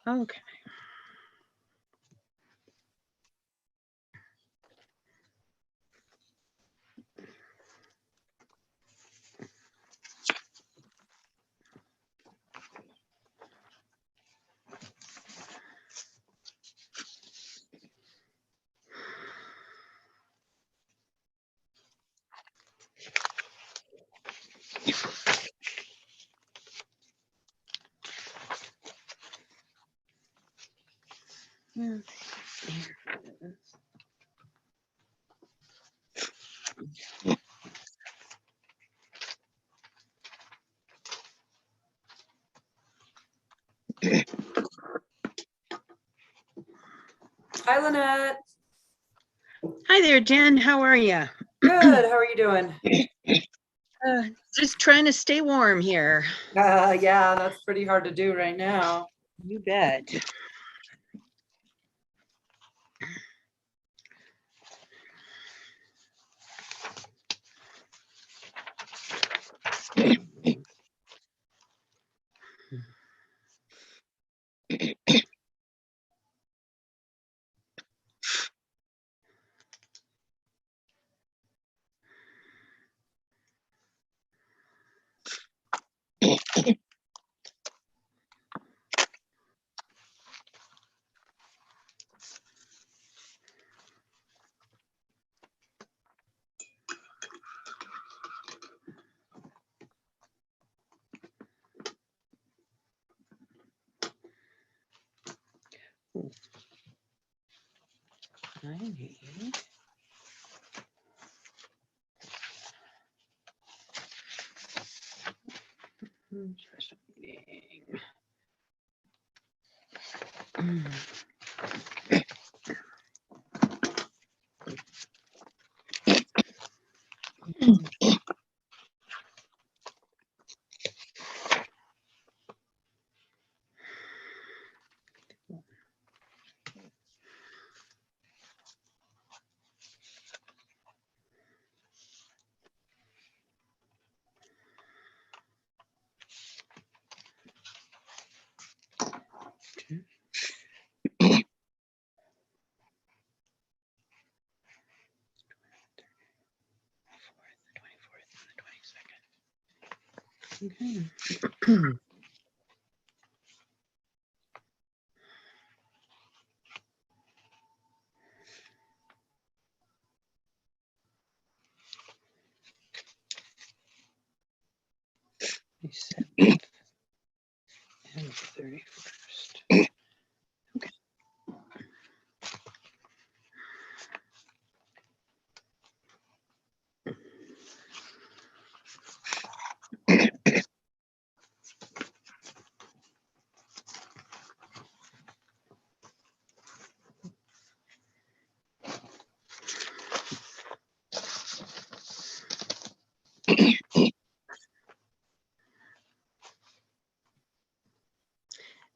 Okay. Yeah. Hi, Lynette. Hi there, Jen. How are you? Good. How are you doing? Just trying to stay warm here. Yeah, that's pretty hard to do right now. You bet. I need special meeting. Okay. The 7th and 31st. Okay.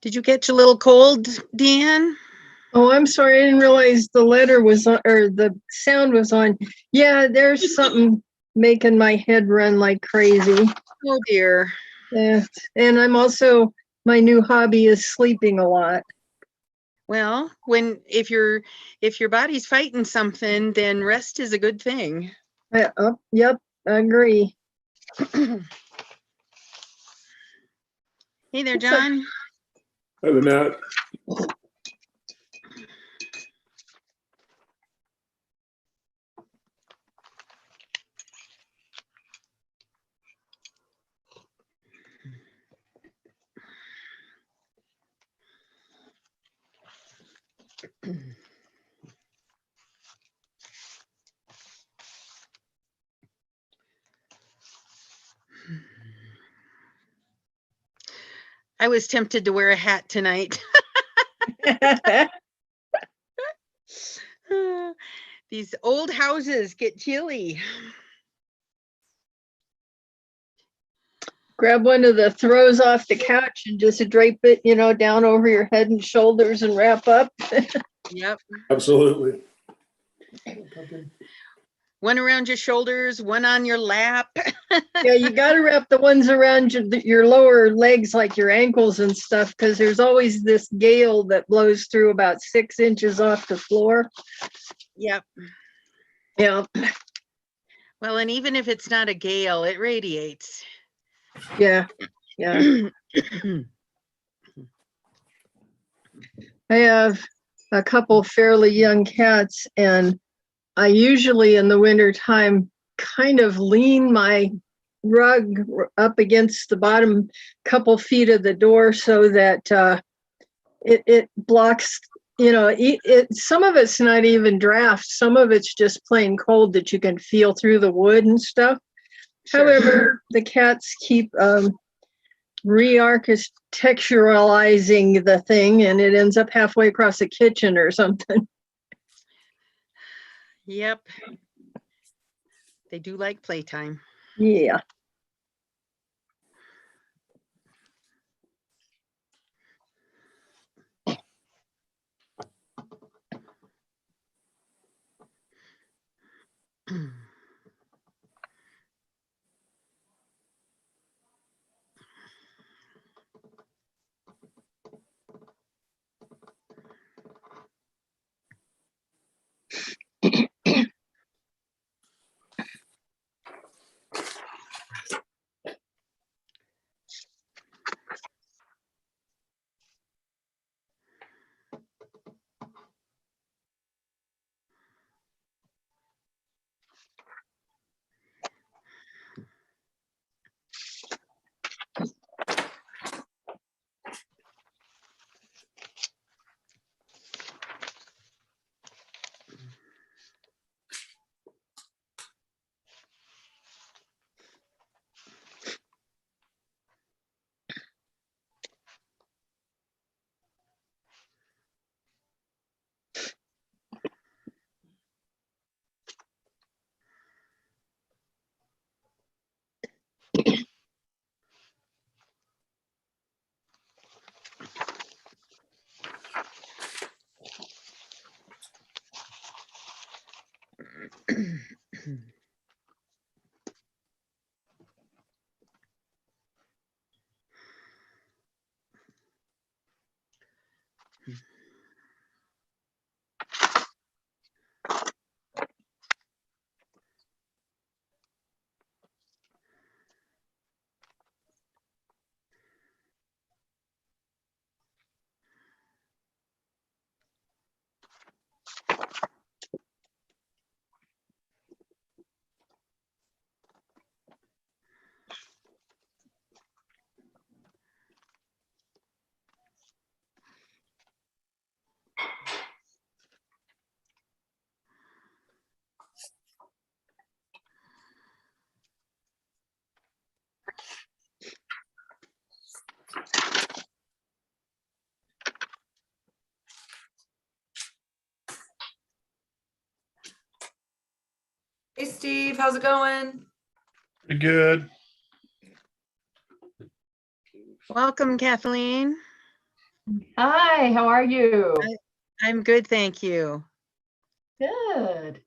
Did you catch a little cold, Deanne? Oh, I'm sorry. I didn't realize the letter was on, or the sound was on. Yeah, there's something making my head run like crazy. Oh dear. Yeah. And I'm also, my new hobby is sleeping a lot. Well, if your body's fighting something, then rest is a good thing. Yep, I agree. Hey there, John. Hi, Lynette. I was tempted to wear a hat tonight. These old houses get chilly. Grab one of the throws off the couch and just drape it, down over your head and shoulders and wrap up. Yep. Absolutely. One around your shoulders, one on your lap. Yeah, you got to wrap the ones around your lower legs, like your ankles and stuff, because there's always this gale that blows through about 6 inches off the floor. Yep. Yeah. Well, and even if it's not a gale, it radiates. Yeah. Yeah. I have a couple fairly young cats, and I usually in the winter time kind of lean my rug up against the bottom couple feet of the door so that it blocks, some of it's not even draft, some of it's just plain cold that you can feel through the wood and stuff. Sure. However, the cats keep re-architecturalizing the thing, and it ends up halfway across the kitchen or something. Yep. They do like playtime. Yeah. Hey, Steve, how's it going? Pretty good. Welcome, Kathleen. Hi, how are you? I'm good, thank you. Good.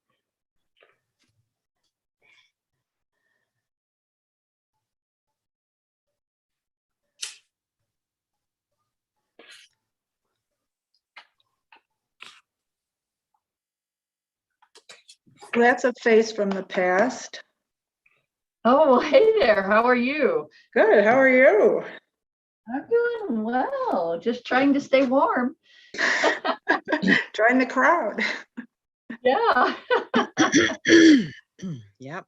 That's a face from the past. Oh, well, hey there. How are you? Good, how are you? I'm doing well. Just trying to stay warm. Join the crowd. Yeah. Yep.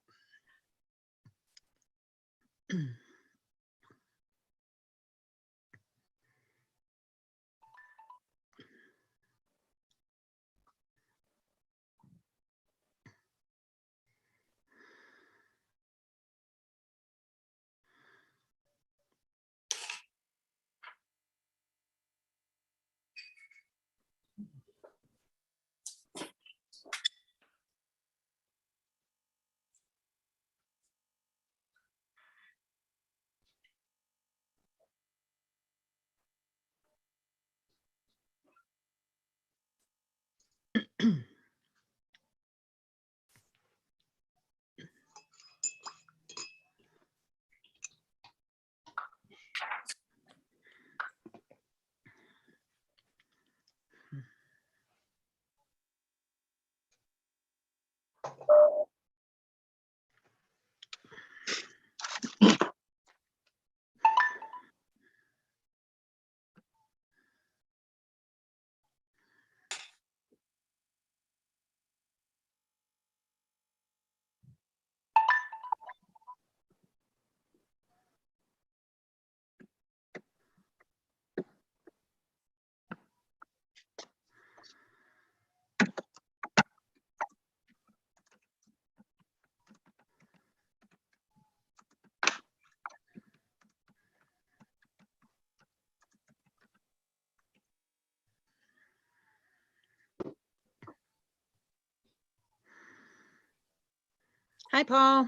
Hi, Paul.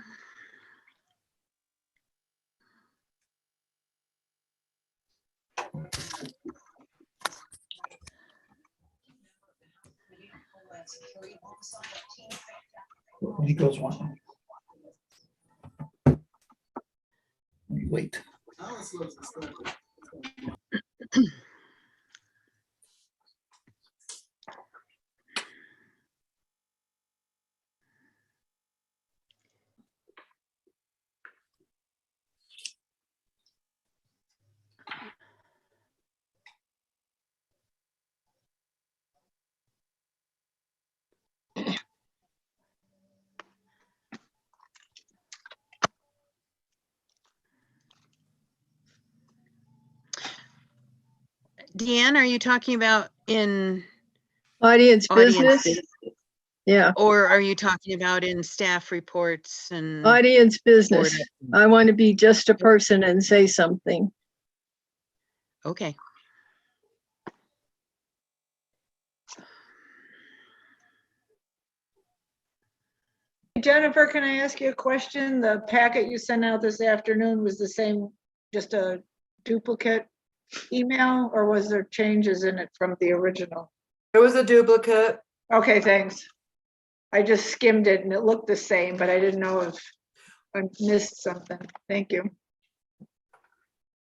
Nico's one. Wait. Deanne, are you talking about in Audience audience, business? Yeah, or are you talking about in staff reports and? audience business. Board- I want to be just a person and say something. Okay. Jennifer, can I ask you a question? The packet you sent out this afternoon was the same, just a duplicate email, or was there changes in it from the original? There was a duplicate. Okay, thanks. I just skimmed it and it looked the same, but I didn't know if I missed something. Thank you.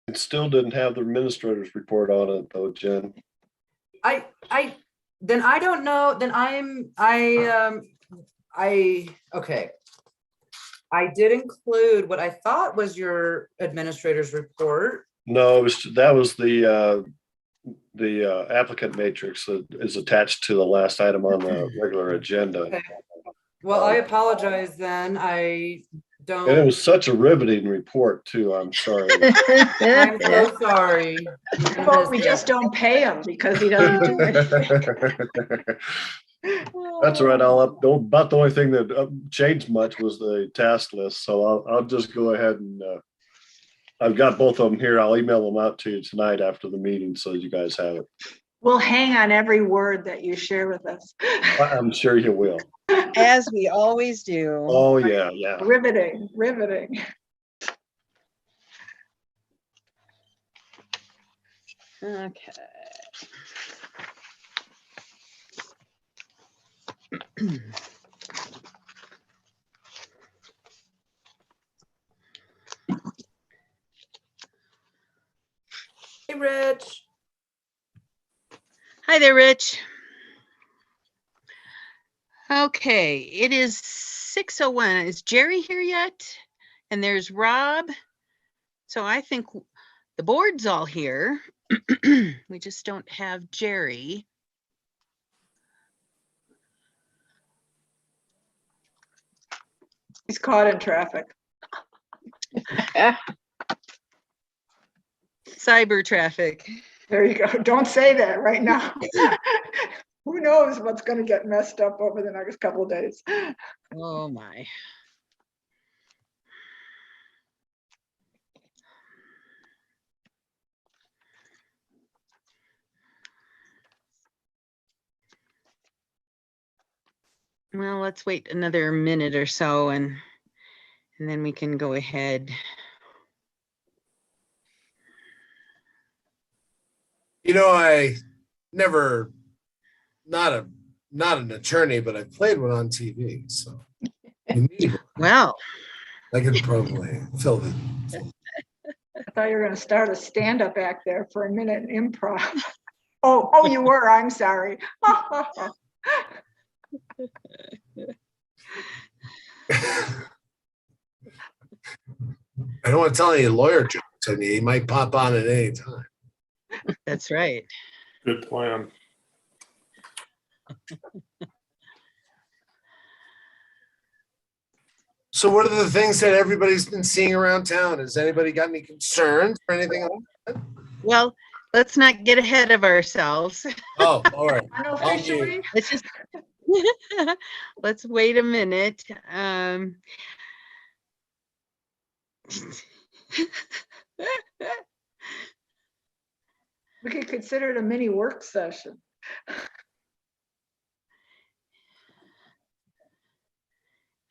It still didn't have the administrator's report on it though, Jen. Then I don't know, then okay. I did include what I thought was your administrator's report. No, that was the applicant matrix that is attached to the last item on the regular agenda. Okay. Well, I apologize then. I don't. And it was such a riveting report too. I'm sorry. I'm so sorry. Well, we just don't pay him because he doesn't do it. That's all right. About the only thing that changed much was the task list. So I'll just go ahead and I've got both of them here. I'll email them out to you tonight after the meeting so you guys have it. We'll hang on every word that you share with us. I'm sure you will. As we always do. Oh yeah, yeah. Riveting, riveting. Okay. Hey, Rich. Hi there, Rich. Okay, it is 6:01. Is Jerry here yet? And there's Rob. So I think the board's all here. We just don't have Jerry. He's caught in traffic. Cyber traffic. There you go. Don't say that right now. Who knows what's going to get messed up over the next couple of days. Oh my. Well, let's wait another minute or so and then we can go ahead. You know, I never, not an attorney, but I played one on TV. So Well, I could probably fill it. I thought you were going to start a stand-up act there for a minute in improv. Oh, you were. I'm sorry. I don't want to tell any lawyer jokes. I mean, he might pop on at any time. that's right. Good plan. So what are the things that everybody's been seeing around town? Has anybody got any concerns or anything? Well, let's not get ahead of ourselves. Oh, all right. Unofficially, Let's just let's wait a minute. we could consider it a mini work session.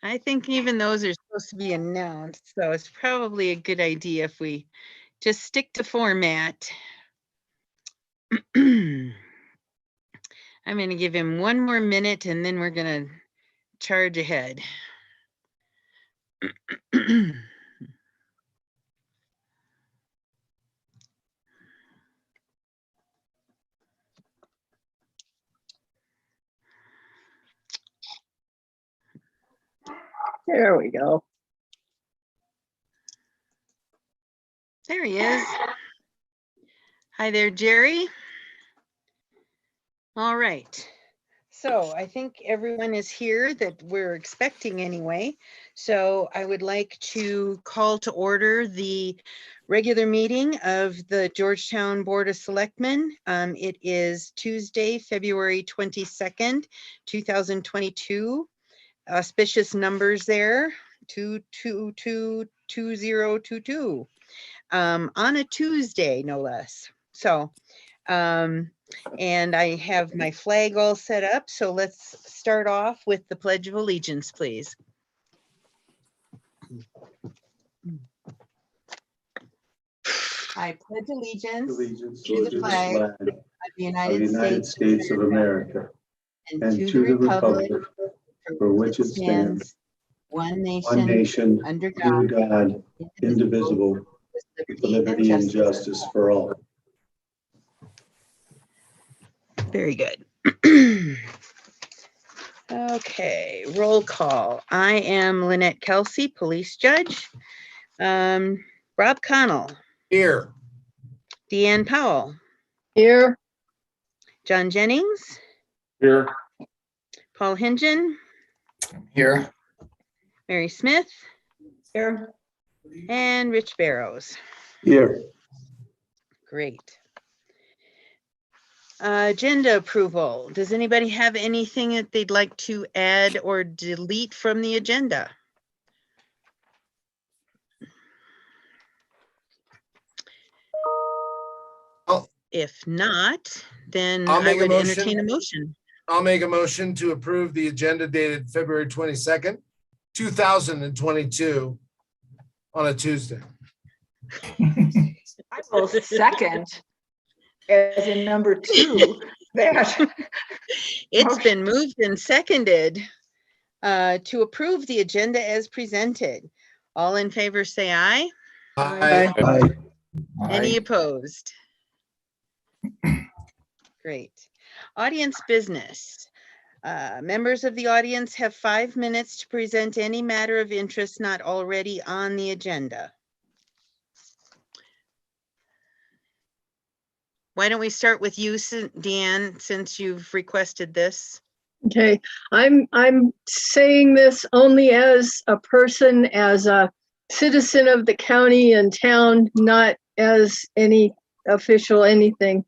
I think even those are supposed to be announced, so it's probably a good idea if we just stick to format. I'm going to give him one more minute and then we're going to charge ahead. There we go. There he is. Hi there, Jerry. All right. So I think everyone is here that we're expecting anyway. So I would like to call to order the regular meeting of the Georgetown Board of Selectmen. It is Tuesday, February 22nd, 2022. Auspicious numbers there, 2222022. On a Tuesday, no less. So, and I have my flag all set up. So let's start off with the Pledge of Allegiance, please. I pledge allegiance to the flag of the United States of America and to the republic for which it stands, one nation, under God, indivisible, with liberty and justice for all. Very good. Okay, roll call. I am Lynette Kelsey, police judge. Rob Connell, Here. Deanne Powell, Here, John Jennings, Here. Paul Hingen, Here. Mary Smith, Here, and Rich Barrows. Here. Great. Agenda approval. Does anybody have anything that they'd like to add or delete from the agenda? Oh. If not, then I'll I make a would motion. entertain a motion. I'll make a motion to approve the agenda dated February 22nd, 2022 on a Tuesday. I will second, as in number 2, That. It's been moved and seconded to approve the agenda as presented. All in favor, say aye. Aye. Aye. Any Aye. opposed? Great. Audience business. Members of the audience have 5 minutes to present any matter of interest not already on the agenda. Why don't we start with you, Deanne, since you've requested this? Okay, I'm saying this only as a person, as a citizen of the county and town, not as any official anything.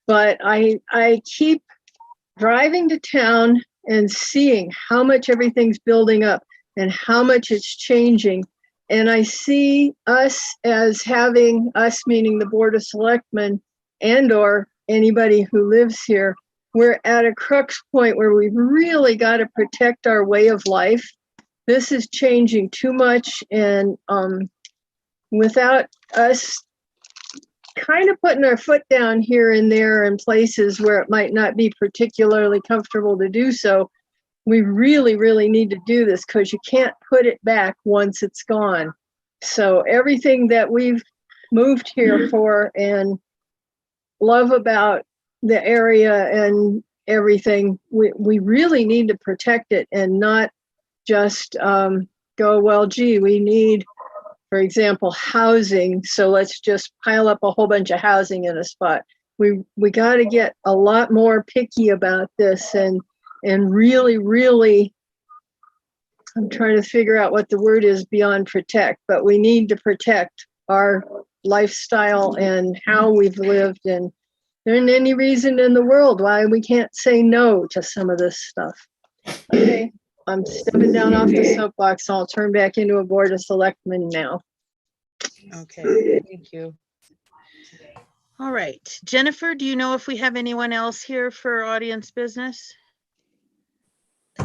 But I keep driving to town and seeing how much everything's building up and how much it's changing. And I see us as having, us meaning the Board of Selectmen and or anybody who lives here, we're at a crux point where we've really got to protect our way of life. This is changing too much, and without us kind of putting our foot down here and there in places where it might not be particularly comfortable to do so, we really, really need to do this, because you can't put it back once it's gone. So everything that we've moved here for and love about the area and everything, we really need to protect it and not just go, well, gee, we need, for example, housing, so let's just pile up a whole bunch of housing in a spot. We got to get a lot more picky about this and really, really, I'm trying to figure out what the word is beyond protect, but we need to protect our lifestyle and how we've lived, and there isn't any reason in the world why we can't say no to some of this stuff. Okay, I'm stepping down off the soapbox. I'll turn back into a Board of Selectmen now. Okay, thank you. All right, Jennifer, do you know if we have anyone else here for audience business?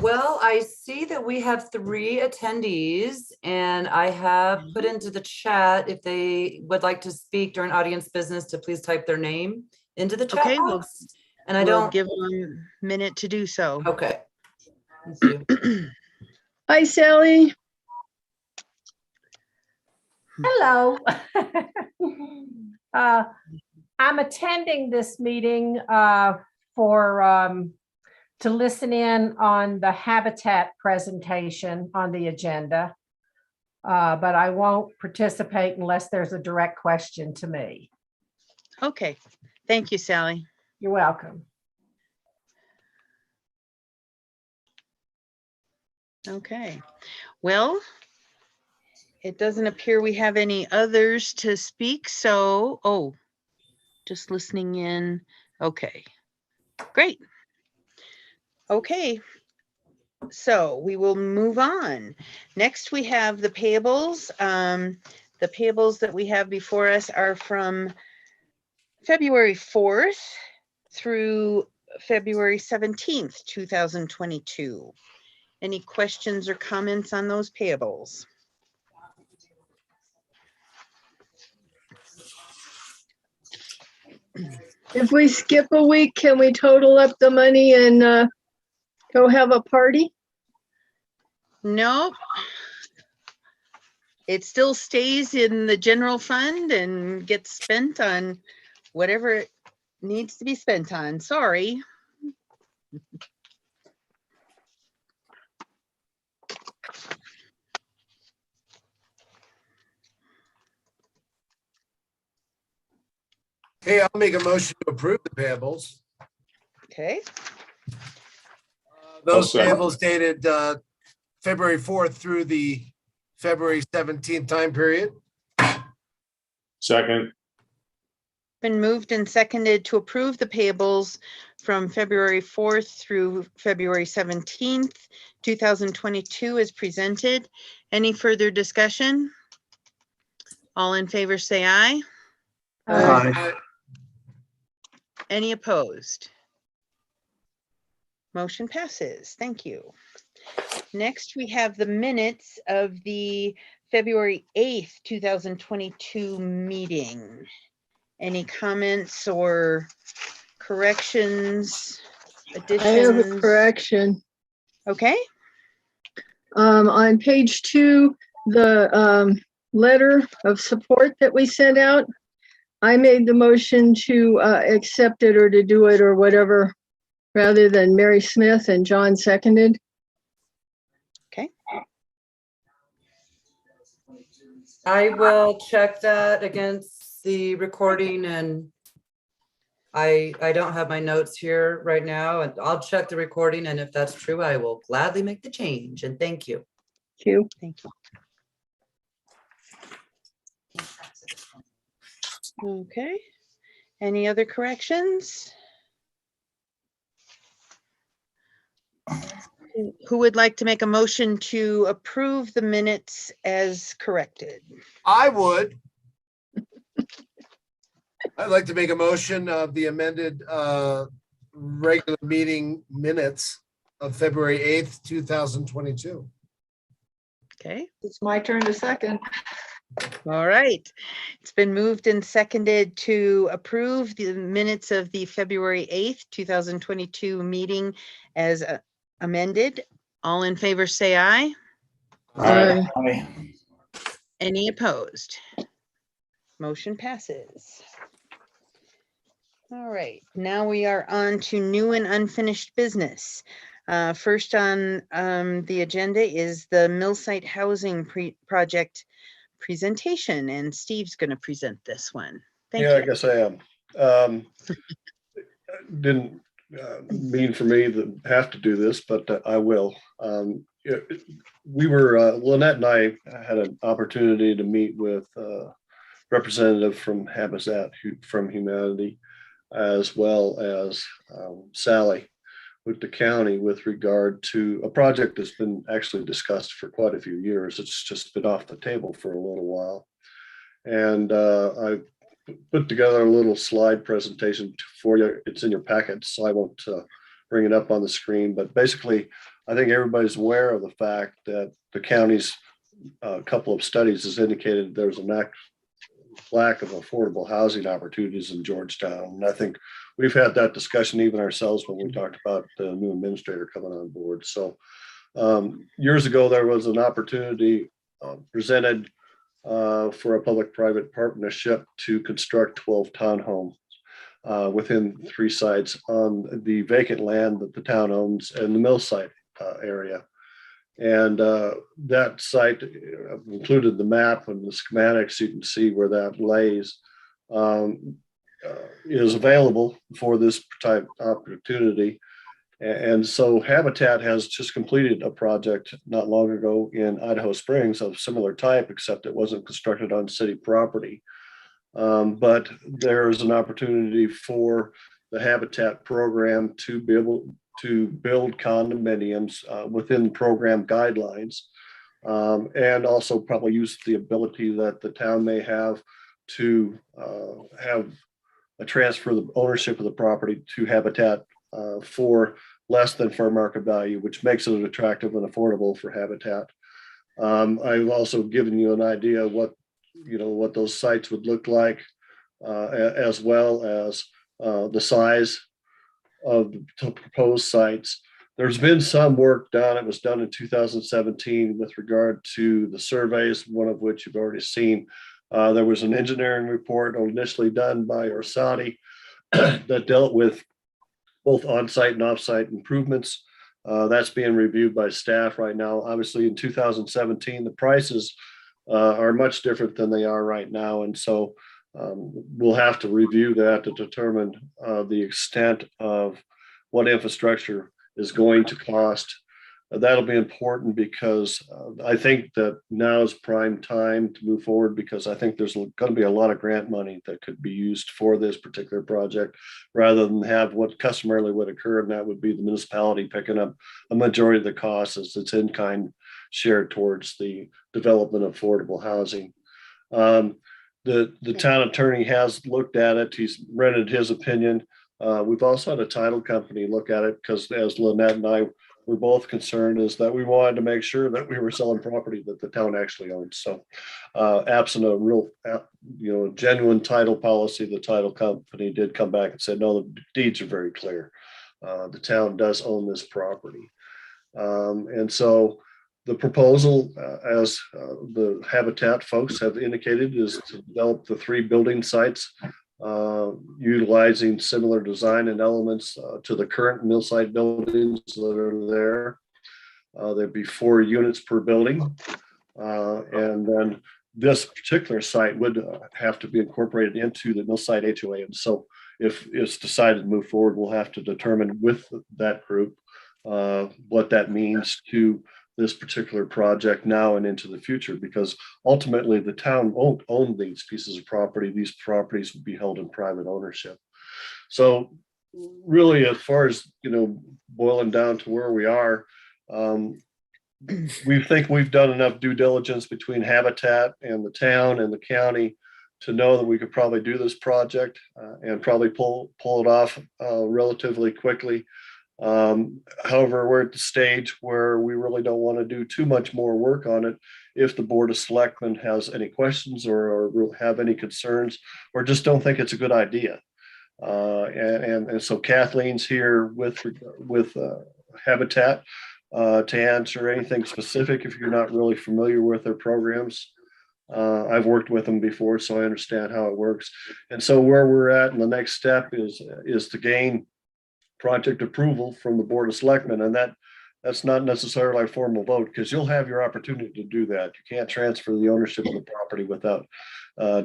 Well, I see that we have 3 attendees, and I have put into the chat if they would like to speak during audience business to please type their name into the chat Okay, box. And I We'll don't, give them a minute to do so. okay. Thank you. Hi, Sally. Hello. I'm attending this meeting to listen in on the habitat presentation on the agenda. But I won't participate unless there's a direct question to me. Okay, thank you, Sally. You're welcome. Okay, well, it doesn't appear we have any others to speak, so, oh, just listening in. Okay, great. Okay, so we will move on. Next, we have the payables. The payables that we have before us are from February 4th through February 17th, 2022. Any questions or comments on those payables? If we skip a week, can we total up the money and go have a party? Nope. It still stays in the general fund and gets spent on whatever it needs to be spent on. Sorry. Okay, I'll make a motion to approve the payables. Okay, Those I'll second. payables dated February 4th through the February 17th time period. Second. been moved and seconded to approve the payables from February 4th through February 17th, 2022 as presented. Any further discussion? All in favor say aye. Aye. Any opposed? Motion passes. Thank you. Next, we have the minutes of the February 8th, 2022 meeting. Any comments or corrections, I have a additions? correction. Okay, On page 2, the letter of support that we sent out, I made the motion to accept it or to do it or whatever, rather than Mary Smith, and John seconded. okay. I will check that against the recording, and I don't have my notes here right now, and I'll check the recording, and if that's true, I will gladly make the change, and thank you. Thank you. Thank you. Okay, any other corrections? Who would like to make a motion to approve the minutes as corrected? I would. I'd like to make a motion of the amended regular meeting minutes of February 8th, 2022. Okay, It's my turn to second. all right. It's been moved and seconded to approve the minutes of the February 8th, 2022 meeting as amended. All in favor, say aye. Aye. Any opposed? Motion passes. All right, now we are on to new and unfinished business. First on the agenda is the mill site housing project presentation, and Steve's going to present this one. Thank Yeah, I you. guess I am. Didn't mean for me to have to do this, but I will. We were, Lynette and I had an opportunity to meet with representative from Habitat from Humanity, as well as Sally with the county with regard to a project that's been actually discussed for quite a few years. It's just been off the table for a little while. And I put together a little slide presentation for you. It's in your packet, so I won't bring it up on the screen. But basically, I think everybody's aware of the fact that the county's couple of studies has indicated there's a lack of affordable housing opportunities in Georgetown. And I think we've had that discussion even ourselves when we talked about the new administrator coming on board. So years ago, there was an opportunity presented for a public-private partnership to construct 12 townhomes within 3 sites on the vacant land that the town owns in the mill site area. And that site included the map and the schematics. You can see where that lays. Is available for this type opportunity. And so Habitat has just completed a project not long ago in Idaho Springs of similar type, except it wasn't constructed on city property. But there's an opportunity for the Habitat program to be able to build condominiums within program guidelines, and also probably use the ability that the town may have to have a transfer of the ownership of the property to Habitat for less than fair market value, which makes it attractive and affordable for Habitat. I've also given you an idea of what those sites would look like, as well as the size of the proposed sites. There's been some work done. It was done in 2017 with regard to the surveys, one of which you've already seen. There was an engineering report initially done by Orsatti that dealt with both on-site and off-site improvements. That's being reviewed by staff right now. Obviously, in 2017, the prices are much different than they are right now. And so we'll have to review that to determine the extent of what infrastructure is going to cost. That'll be important because I think that now is prime time to move forward, because I think there's going to be a lot of grant money that could be used for this particular project, rather than have what customarily would occur, and that would be the municipality picking up a majority of the costs as its in-kind share towards the development of affordable housing. The town attorney has looked at it. He's rendered his opinion. We've also had a title company look at it, because as Lynette and I we're both concerned is that we wanted to make sure that we were selling property that the town actually owns. So absent a real, genuine title policy, the title company did come back and said, no, the deeds are very clear. The town does own this property. And so the proposal, as the Habitat folks have indicated, is to develop the 3 building sites utilizing similar design and elements to the current mill site buildings that are there. There'd be 4 units per building. And then this particular site would have to be incorporated into the mill site HOA. And so if it's decided to move forward, we'll have to determine with that group what that means to this particular project now and into the future, because ultimately the town won't own these pieces of property. These properties will be held in private ownership. So really, as far as, boiling down to where we are, we think we've done enough due diligence between Habitat and the town and the county to know that we could probably do this project and probably pull it off relatively quickly. However, we're at the stage where we really don't want to do too much more work on it. If the Board of Selectmen has any questions or have any concerns, or just don't think it's a good idea. And so Kathleen's here with Habitat to answer anything specific if you're not really familiar with their programs. I've worked with them before, so I understand how it works. And so where we're at in the next step is to gain project approval from the Board of Selectmen, and that's not necessarily a formal vote, because you'll have your opportunity to do that. You can't transfer the ownership of the property without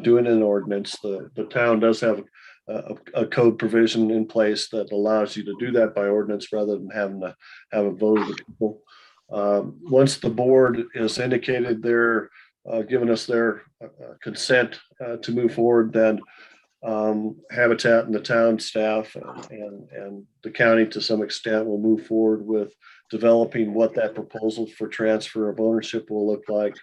doing an ordinance. The town does have a code provision in place that allows you to do that by ordinance rather than having to have a vote of the people. Once the board has indicated they're giving us their consent to move forward, then Habitat and the town staff and the county to some extent will move forward with developing what that proposal for transfer of ownership will look like,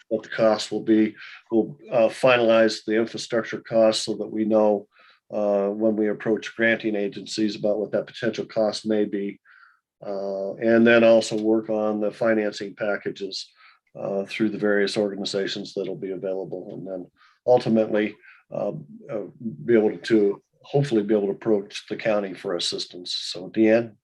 what the cost will be. We'll finalize the infrastructure costs so that we know when we approach granting agencies about what that potential cost may be. And then also work on the financing packages through the various organizations that'll be available. And then ultimately, be able to hopefully be able to approach the county for assistance. So Deanne?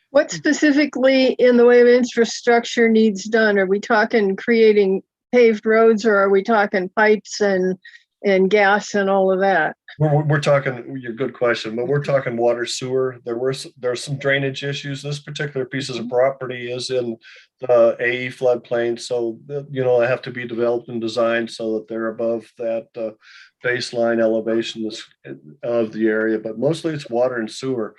What specifically in the way of infrastructure needs done? Are we talking creating paved roads, or are we talking pipes and gas and all of that? We're talking, your good question, but we're talking water, sewer. There's some drainage issues. This particular pieces of property is in the AE floodplain, so they have to be developed and designed so that they're above that baseline elevation of the area. But mostly it's water and sewer.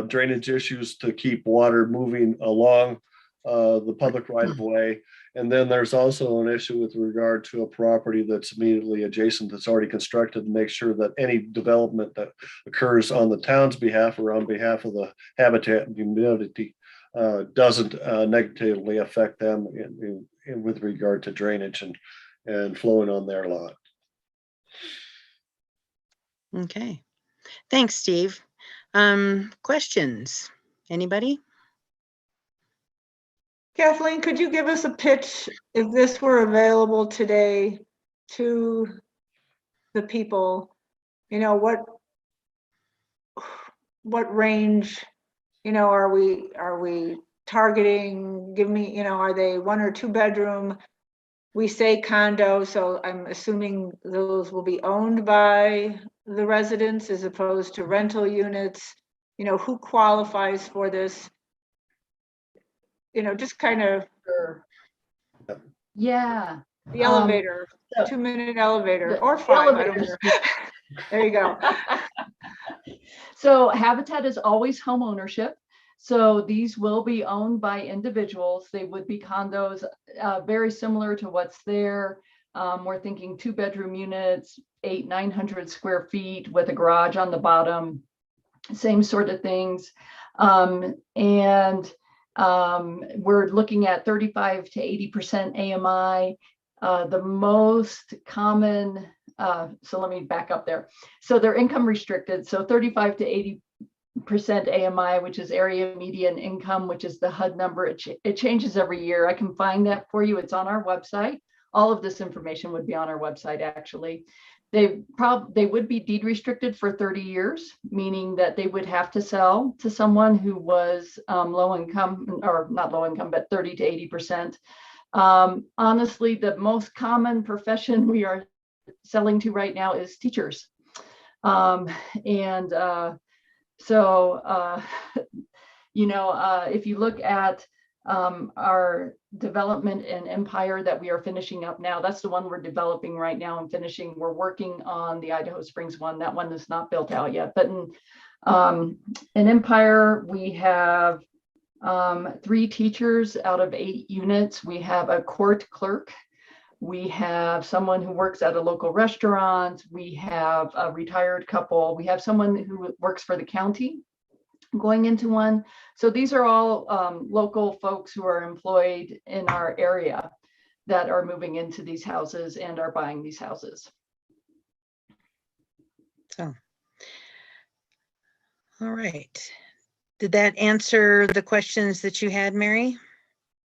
Drainage issues to keep water moving along the public right of way. And then there's also an issue with regard to a property that's immediately adjacent that's already constructed, to make sure that any development that occurs on the town's behalf or on behalf of the Habitat community doesn't negatively affect them with regard to drainage and flowing on their lot. Okay, thanks, Steve. Questions? Anybody? Kathleen, could you give us a pitch if this were available today to the people? What range, are we targeting? Give me, are they 1 or 2 bedroom? We say condo, so I'm assuming those will be owned by the residents as opposed to rental units. Who qualifies for this? Just kind of Yeah. the elevator, so 2-minute elevator, the or 5, I don't elevators. care. There you go. So Habitat is always home ownership. So these will be owned by individuals. They would be condos, very similar to what's there. We're thinking 2-bedroom units, 800-900 square feet with a garage on the bottom, same sort of things. We're looking at 35 to 80% AMI. The most common, so let me back up there. So they're income restricted. So 35 to percent AMI, which is area median income, which is the HUD number. It changes every year. I can find that for you. It's on our website. All of this information would be on our website, actually. They would be deed restricted for 30 years, meaning that they would have to sell to someone who was low income, or not low income, but 30 to 80%. Honestly, the most common profession we are selling to right now is teachers. If you look at our development in Empire that we are finishing up now, that's the one we're developing right now and finishing. We're working on the Idaho Springs one. That one is not built out yet, but in Empire, we have 3 teachers out of 8 units. We have a court clerk. We have someone who works at a local restaurant. We have a retired couple. We have someone who works for the county going into one. So these are all local folks who are employed in our area that are moving into these houses and are buying these houses. So, all right. Did that answer the questions that you had, Mary?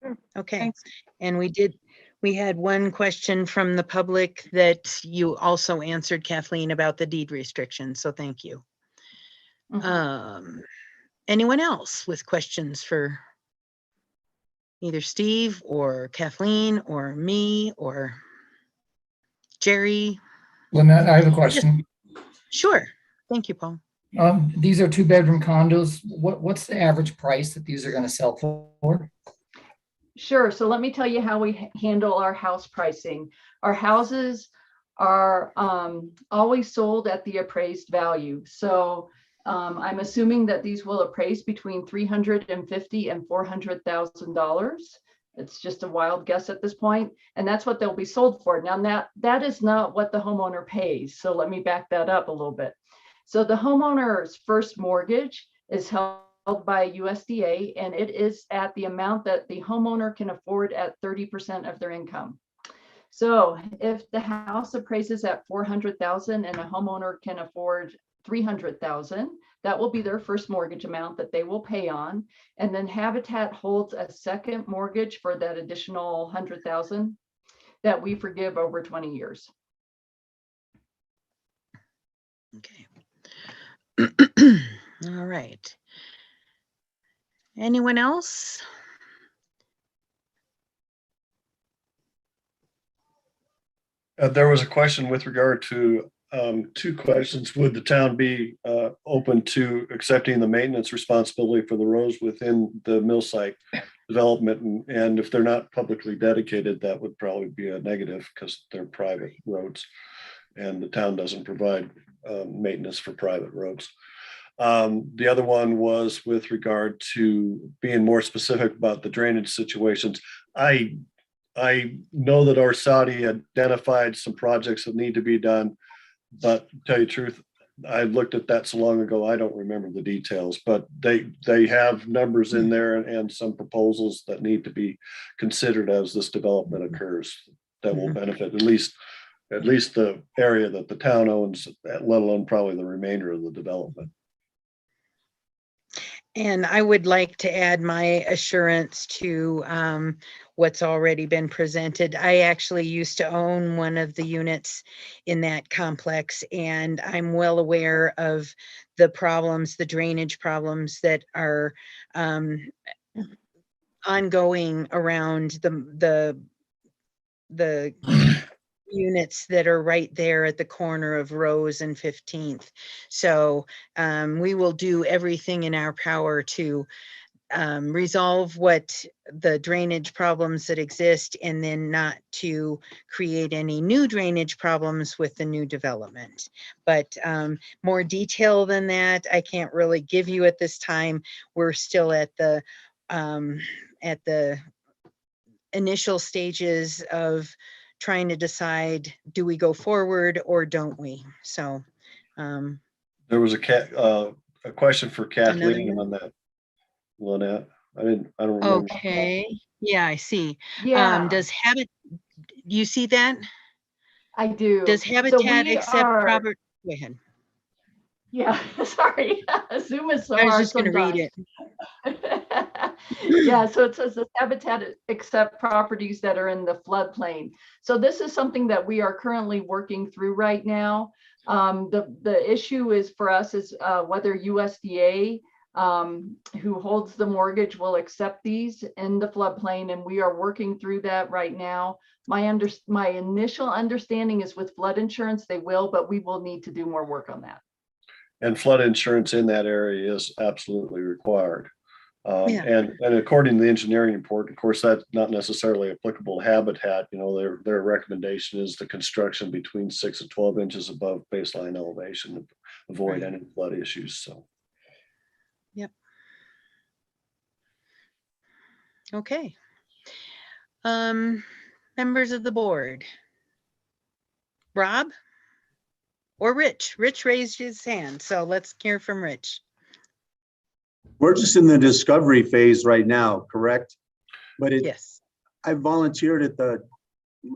Sure. Okay. Thanks. And we had one question from the public that you also answered, Kathleen, about the deed restriction. So thank you. Anyone else with questions for either Steve or Kathleen or me or Jerry? Lynette, I have a question. Sure. Thank you, Paul. These are 2-bedroom condos. What's the average price that these are going to sell for? Sure. So let me tell you how we handle our house pricing. Our houses are always sold at the appraised value. So I'm assuming that these will appraise between $350,000 and $400,000. It's just a wild guess at this point, and that's what they'll be sold for. Now that is not what the homeowner pays. So let me back that up a little bit. So the homeowner's first mortgage is held by USDA, and it is at the amount that the homeowner can afford at 30% of their income. So if the house appraises at $400,000 and a homeowner can afford $300,000, that will be their first mortgage amount that they will pay on. And then Habitat holds a second mortgage for that additional $100,000 that we forgive over 20 years. Okay. All right. Anyone else? There was a question with regard to 2 questions. Would the town be open to accepting the maintenance responsibility for the roads within the mill site development? And if they're not publicly dedicated, that would probably be a negative because they're private roads and the town doesn't provide maintenance for private roads. The other one was with regard to being more specific about the drainage situations. I know that Orsatti identified some projects that need to be done, but to tell you the truth, I looked at that so long ago, I don't remember the details, but they have numbers in there and some proposals that need to be considered as this development occurs that will benefit at least the area that the town owns, let alone probably the remainder of the development. And I would like to add my assurance to what's already been presented. I actually used to own one of the units in that complex, and I'm well aware of the problems, the drainage problems that are ongoing around the units that are right there at the corner of Rose and 15th. So we will do everything in our power to resolve what the drainage problems that exist and then not to create any new drainage problems with the new development. But more detail than that, I can't really give you at this time. We're still at the initial stages of trying to decide, do we go forward or don't we? So there was a question for Kathleen Another on that, Lynette. I don't remember. Okay, yeah, I see. Yeah, You see that? I do. Does So Habitat we accept are, proper? Go ahead. Yeah, sorry. Zoom is so I was hard just going to read sometimes. it. Yeah, so it says the habitat except properties that are in the floodplain. So this is something that we are currently working through right now. The issue is for us is whether USDA, who holds the mortgage, will accept these in the floodplain, and we are working through that right now. My initial understanding is with flood insurance, they will, but we will need to do more work on that. And flood insurance in that area is absolutely required. Yeah. And according to the engineering report, of course, that's not necessarily applicable to habitat. You know, their recommendation is the construction between 6 and 12 inches above baseline elevation to avoid Right. any flood issues. So. Yep. Okay. Members of the board. Rob or Rich? Rich raised his hand, so let's hear from Rich. We're just in the discovery phase right now, correct? But Yes. I volunteered at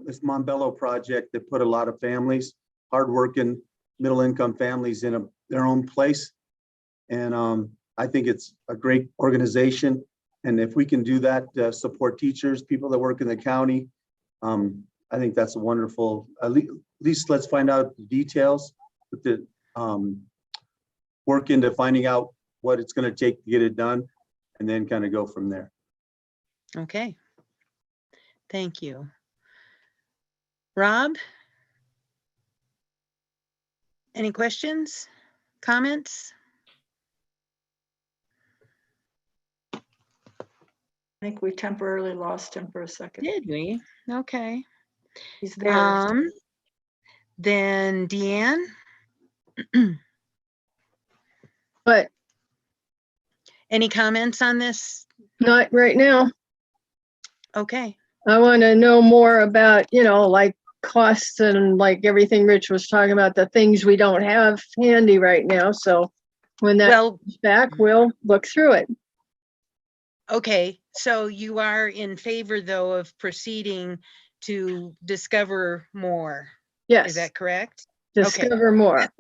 this Montbello project that put a lot of families, hardworking, middle-income families in their own place. And I think it's a great organization. And if we can do that, support teachers, people that work in the county, I think that's a wonderful, at least let's find out the details, put the work into finding out what it's going to take to get it done, and then kind of go from there. Okay. Thank you. Rob? Any questions, comments? I think we temporarily lost him for a second. Did we? Okay. He's there. Then Deanne? But Any comments on this? not right now. Okay. I want to know more about, like costs and like everything Rich was talking about, the things we don't have handy right now. So when that Well, comes back, we'll look through it. okay. So you are in favor, though, of proceeding to discover more. Yes, Is that correct? discover more. That's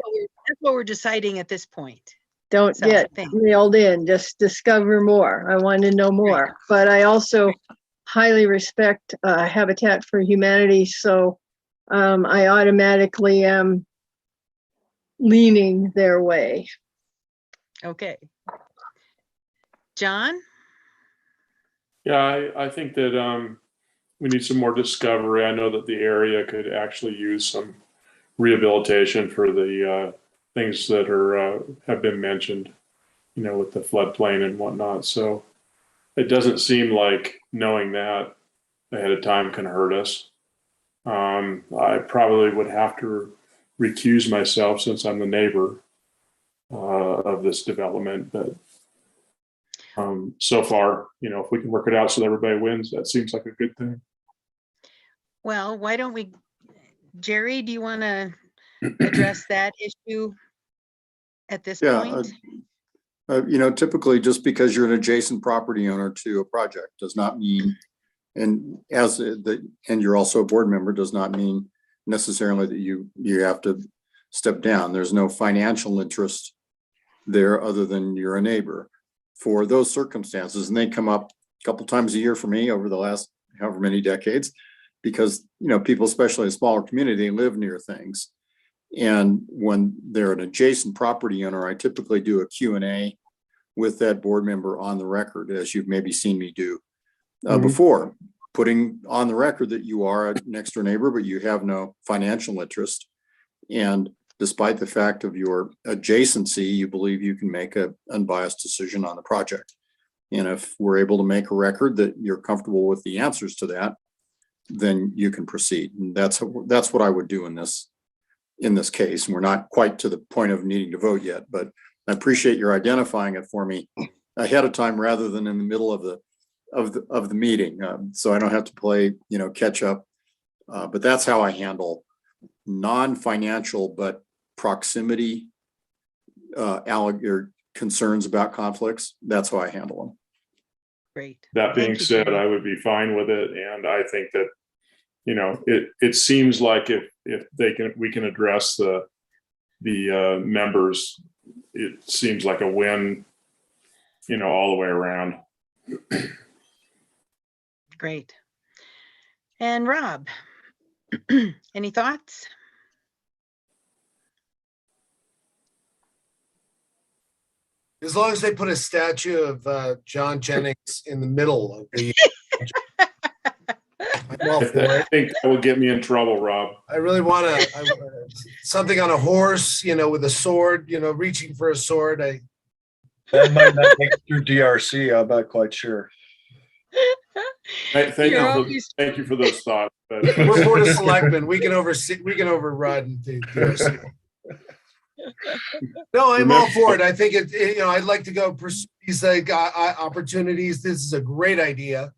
what we're deciding at this point. Don't So, get thanks. reeled in, just discover more. I want to know more. But I also highly respect Habitat for Humanity. So I automatically am leaning their way. Okay. John? Yeah, I think that we need some more discovery. I know that the area could actually use some rehabilitation for the things that are have been mentioned, with the floodplain and whatnot. So it doesn't seem like knowing that ahead of time can hurt us. I probably would have to recuse myself since I'm the neighbor of this development, but so far, if we can work it out so that everybody wins, that seems like a good thing. Well, why don't we, Jerry, do you want to address that issue at this point? Typically just because you're an adjacent property owner to a project does not mean, and you're also a board member, does not mean necessarily that you have to step down. There's no financial interest there other than you're a neighbor. For those circumstances, and they come up a couple times a year for me over the last however many decades, because people, especially a smaller community, live near things. And when they're an adjacent property owner, I typically do a Q&A with that board member on the record, as you've maybe seen me do before, putting on the record that you are a next door neighbor, but you have no financial interest. And despite the fact of your adjacency, you believe you can make an unbiased decision on the project. And if we're able to make a record that you're comfortable with the answers to that, then you can proceed. And that's what I would do in this case. And we're not quite to the point of needing to vote yet, but I appreciate your identifying it for me ahead of time rather than in the middle of the meeting. So I don't have to play, catch up. But that's how I handle non-financial, but proximity or concerns about conflicts. That's how I handle them. Great. That being Thank you, said, Jerry. I would be fine with it. And I think that, it seems like if we can address the members it seems like a win, all the way around. Great. And Rob, any thoughts? As long as they put a statue of John Jennings in the middle of the. I'm all for I it. think that will get me in trouble, Rob. I really want something on a horse, with a sword, reaching for a sword. That might not make it through DRC. I'm not quite sure. Thank you for those thoughts. But We're Board of Selectmen. We can override the DRC. No, I'm all for it. I think I'd like to go pursue these opportunities. This is a great idea.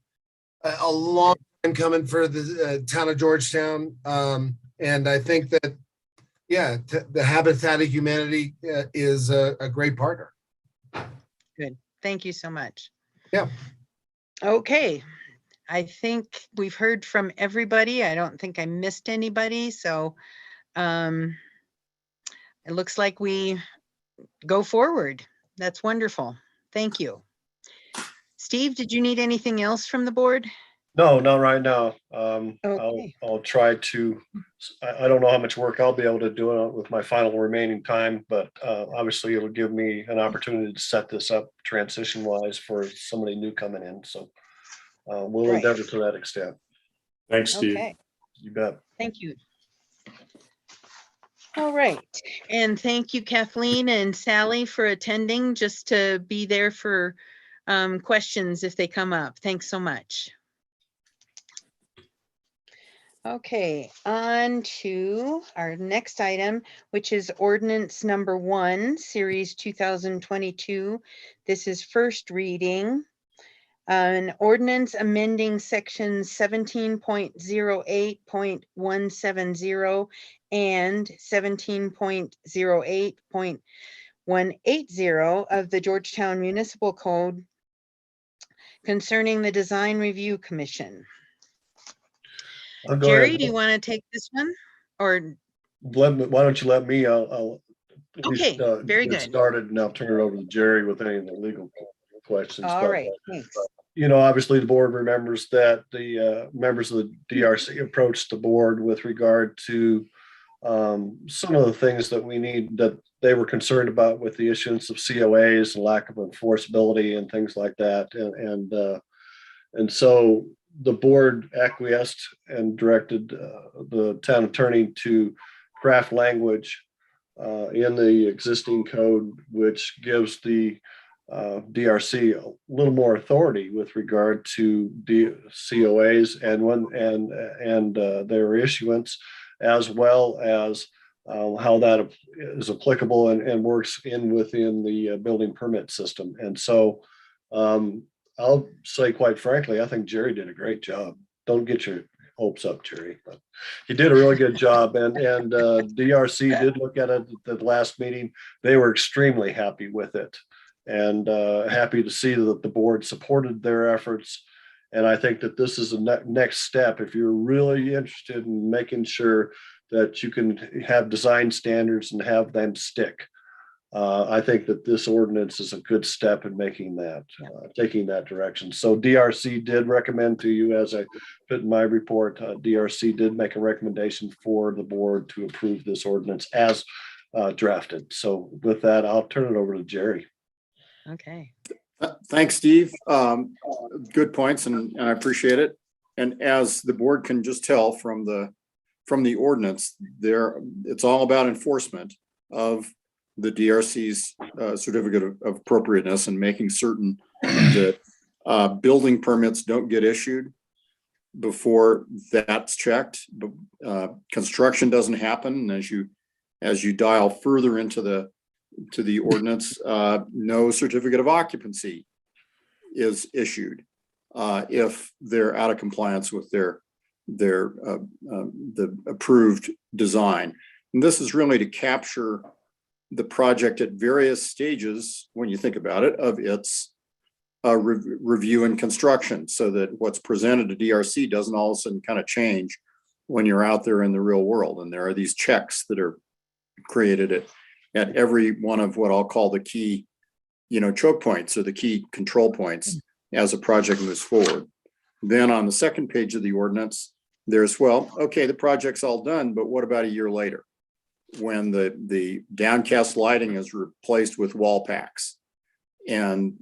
A long time coming for the town of Georgetown. And I think that, the Habitat of Humanity is a great partner. Good. Thank you so much. Yeah. Okay. I think we've heard from everybody. I don't think I missed anybody. So it looks like we go forward. That's wonderful. Thank you. Steve, did you need anything else from the board? No, not right now. Okay. I'll try to, I don't know how much work I'll be able to do with my final remaining time, but obviously it'll give me an opportunity to set this up transition wise for somebody new coming in. So we'll Right. endeavor to that extent. thanks, Steve. Okay. You bet. Thank you. All right. And thank you, Kathleen and Sally, for attending, just to be there for questions if they come up. Thanks so much. Okay, on to our next item, which is ordinance number 1, series 2022. This is first reading. An ordinance amending section 17.08.170 and 17.08.180 of the Georgetown Municipal Code concerning the Design Review Commission. I'll go Jerry, ahead. do you want to take this one? Or Why don't you let me, I'll at Okay, least, very get good. started, and I'll turn it over to Jerry with any of the legal questions. All But, right, thanks. Obviously the board remembers that the members of the DRC approached the board with regard to some of the things that that they were concerned about with the issuance of COAs and lack of enforceability and things like that. And so the board acquiesced and directed the town attorney to craft language in the existing code, which gives the DRC a little more authority with regard to the COAs and their issuance, as well as how that is applicable and works within the building permit system. And so I'll say, quite frankly, I think Jerry did a great job. Don't get your hopes up, Jerry, but he did a really good job. And DRC did look at it at the last meeting. They were extremely happy with it, and happy to see that the board supported their efforts. And I think that this is a next step. If you're really interested in making sure that you can have design standards and have them stick, I think that this ordinance is a good step in making that, taking that direction. So DRC did recommend to you, as I put in my report, DRC did make a recommendation for the board to approve this ordinance as drafted. So with that, I'll turn it over to Jerry. Okay. Thanks, Steve. Good points, and I appreciate it. And as the board can just tell from the ordinance, it's all about enforcement of the DRC's certificate of appropriateness and making certain that building permits don't get issued before that's checked. Construction doesn't happen. And as you dial further into the ordinance, no certificate of occupancy is issued if they're out of compliance with the approved design. And this is really to capture the project at various stages, when you think about it, of its review and construction, so that what's presented to DRC doesn't all of a sudden kind of change when you're out there in the real world. And there are these checks that are created at every one of what I'll call the key, choke points or the key control points as a project moves forward. Then on the second page of the ordinance, there's, well, okay, the project's all done, but what about a year later? When the downcast lighting is replaced with wall packs. And,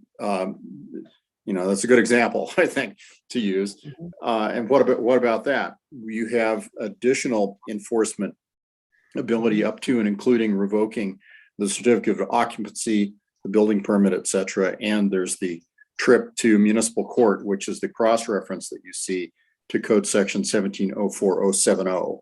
that's a good example, I think, to use. And what about that? You have additional enforcement ability up to and including revoking the certificate of occupancy, the building permit, et cetera. And there's the trip to municipal court, which is the cross-reference that you see to code section 1704070.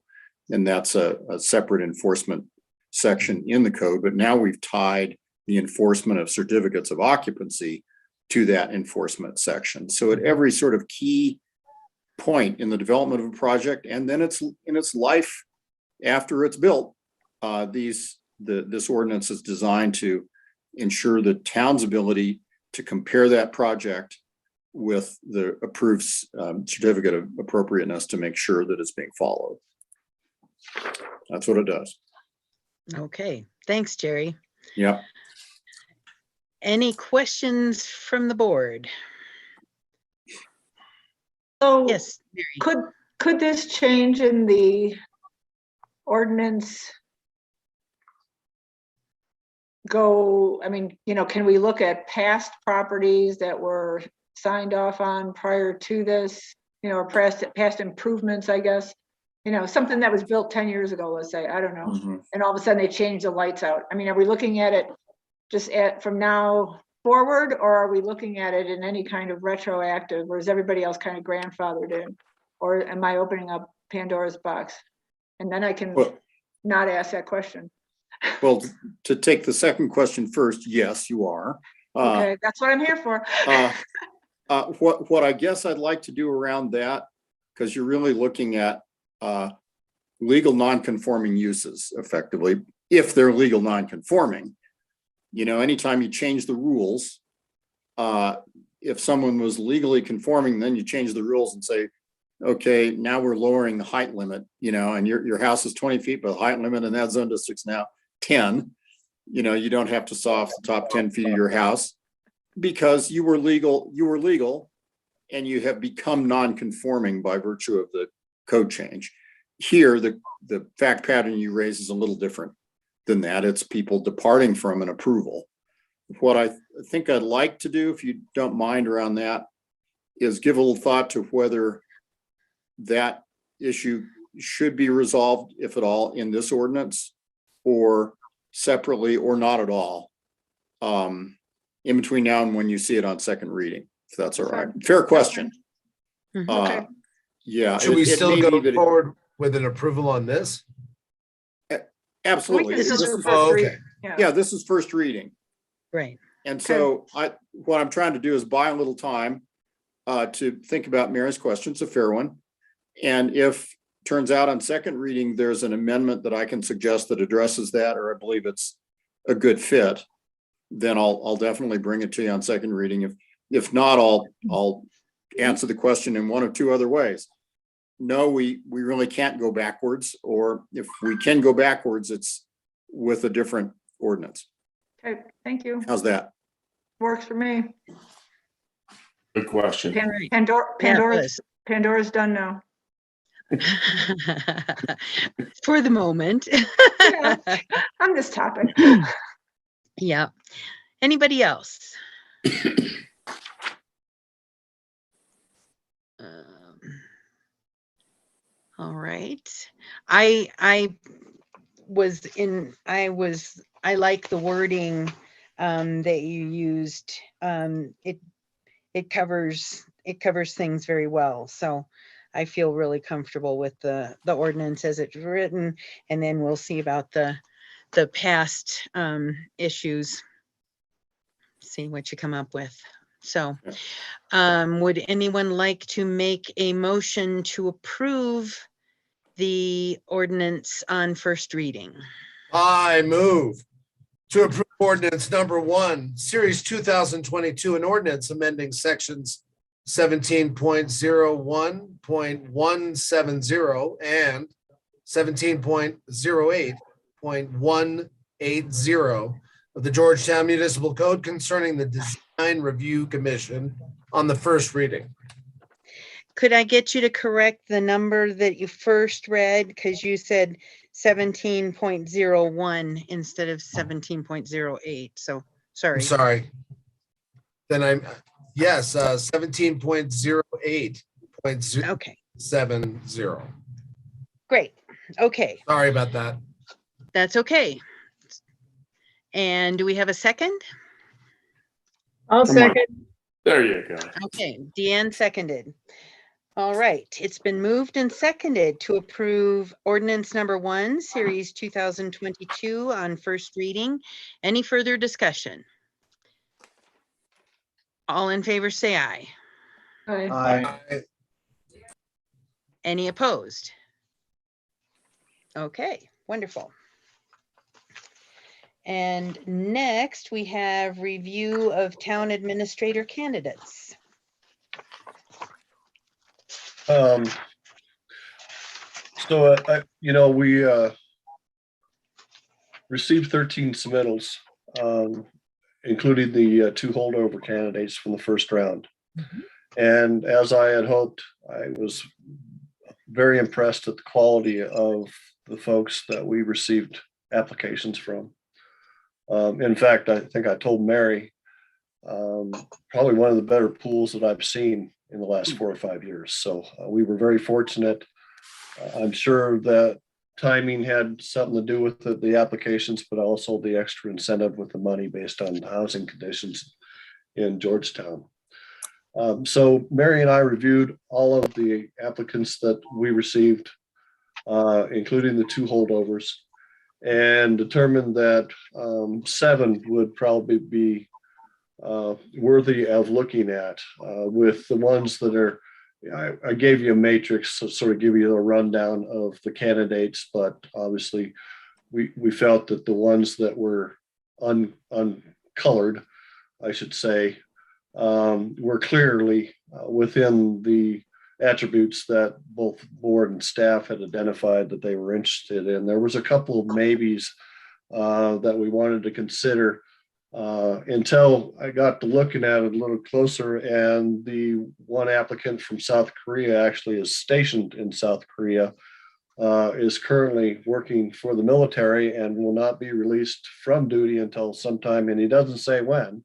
And that's a separate enforcement section in the code. But now we've tied the enforcement of certificates of occupancy to that enforcement section. So at every sort of key point in the development of a project, and then it's in its life after it's built, this ordinance is designed to ensure the town's ability to compare that project with the approved certificate of appropriateness to make sure that it's being followed. That's what it does. Okay, thanks, Jerry. Yeah. Any questions from the board? So Yes, Mary. could this change in the ordinance go, I mean, can we look at past properties that were signed off on prior to this, or past improvements, I guess? Something that was built 10 years ago, let's say, I don't know. Mm-hmm. And all of a sudden they change the lights out. I mean, are we looking at it just from now forward, or are we looking at it in any kind of retroactive, or is everybody else kind of grandfathered in? Or am I opening up Pandora's box? And then I can not ask that question. Well, to take the second question first, yes, you are. Okay, that's what I'm here for. What I guess I'd like to do around that, because you're really looking at legal non-conforming uses effectively, if they're legal non-conforming. Anytime you change the rules, if someone was legally conforming, then you change the rules and say, okay, now we're lowering the height limit, and your house is 20 feet, but the height limit in that zone district is now 10. You don't have to saw off the top 10 feet of your house because you were legal and you have become non-conforming by virtue of the code change. Here, the fact pattern you raise is a little different than that. It's people departing from an approval. What I think I'd like to do, if you don't mind around that, is give a little thought to whether that issue should be resolved, if at all, in this ordinance or separately or not at all, in between now and when you see it on second reading, if that's all right. Fair question. Okay. Yeah. Should we still go forward with an approval on this? Absolutely. This is This is- first okay. reading. yeah, this is first reading. Right. And so what I'm trying to do is buy a little time to think about Mary's question. It's a fair one. And if turns out on second reading, there's an amendment that I can suggest that addresses that, or I believe it's a good fit, then I'll definitely bring it to you on second reading. If not, I'll answer the question in one of two other ways. No, we really can't go backwards, or if we can go backwards, it's with a different ordinance. Okay, thank you. How's that? Works for me. Good question. Pandora's done now. For the moment. Yeah, on this topic. Yeah. Anybody else? All right. I like the wording that you used. It covers things very well. So I feel really comfortable with the ordinance as it's written, and then we'll see about the past issues. See what you come up with. So would anyone like to make a motion to approve the ordinance on first reading? I move to approve ordinance number 1, series 2022, an ordinance amending sections 17.01.170 and 17.08.180 of the Georgetown Municipal Code concerning the Design Review Commission on the first reading. Could I get you to correct the number that you first read? Because you said 17.01 instead of 17.08. So, I'm sorry. sorry. Then yes, 17.08.070. Okay, great. Okay, Sorry about that. that's okay. And do we have a second? I'll Come on. second. There you go. Okay, Deanne seconded. All right, it's been moved and seconded to approve ordinance number 1, series 2022 on first reading. Any further discussion? All in favor, say aye. Aye. Any opposed? Okay, wonderful. And next, we have review of town administrator candidates. So, we received 13 submittals, including the 2 holdover candidates from the first round. And as I had hoped, I was very impressed at the quality of the folks that we received applications from. In fact, I think I told Mary, probably one of the better pools that I've seen in the last 4 or 5 years. So we were very fortunate. I'm sure that timing had something to do with the applications, but also the extra incentive with the money based on housing conditions in Georgetown. So Mary and I reviewed all of the applicants that we received, including the 2 holdovers, and determined that 7 would probably be worthy of looking at, with the ones that are, I gave you a matrix to sort of give you a rundown of the candidates, but obviously we felt that the ones that were uncolored, I should say, were clearly within the attributes that both board and staff had identified that they were interested in. There was a couple of maybes that we wanted to consider until I got to looking at it a little closer, and the one applicant from South Korea actually is stationed in South Korea, is currently working for the military and will not be released from duty until sometime, and he doesn't say when,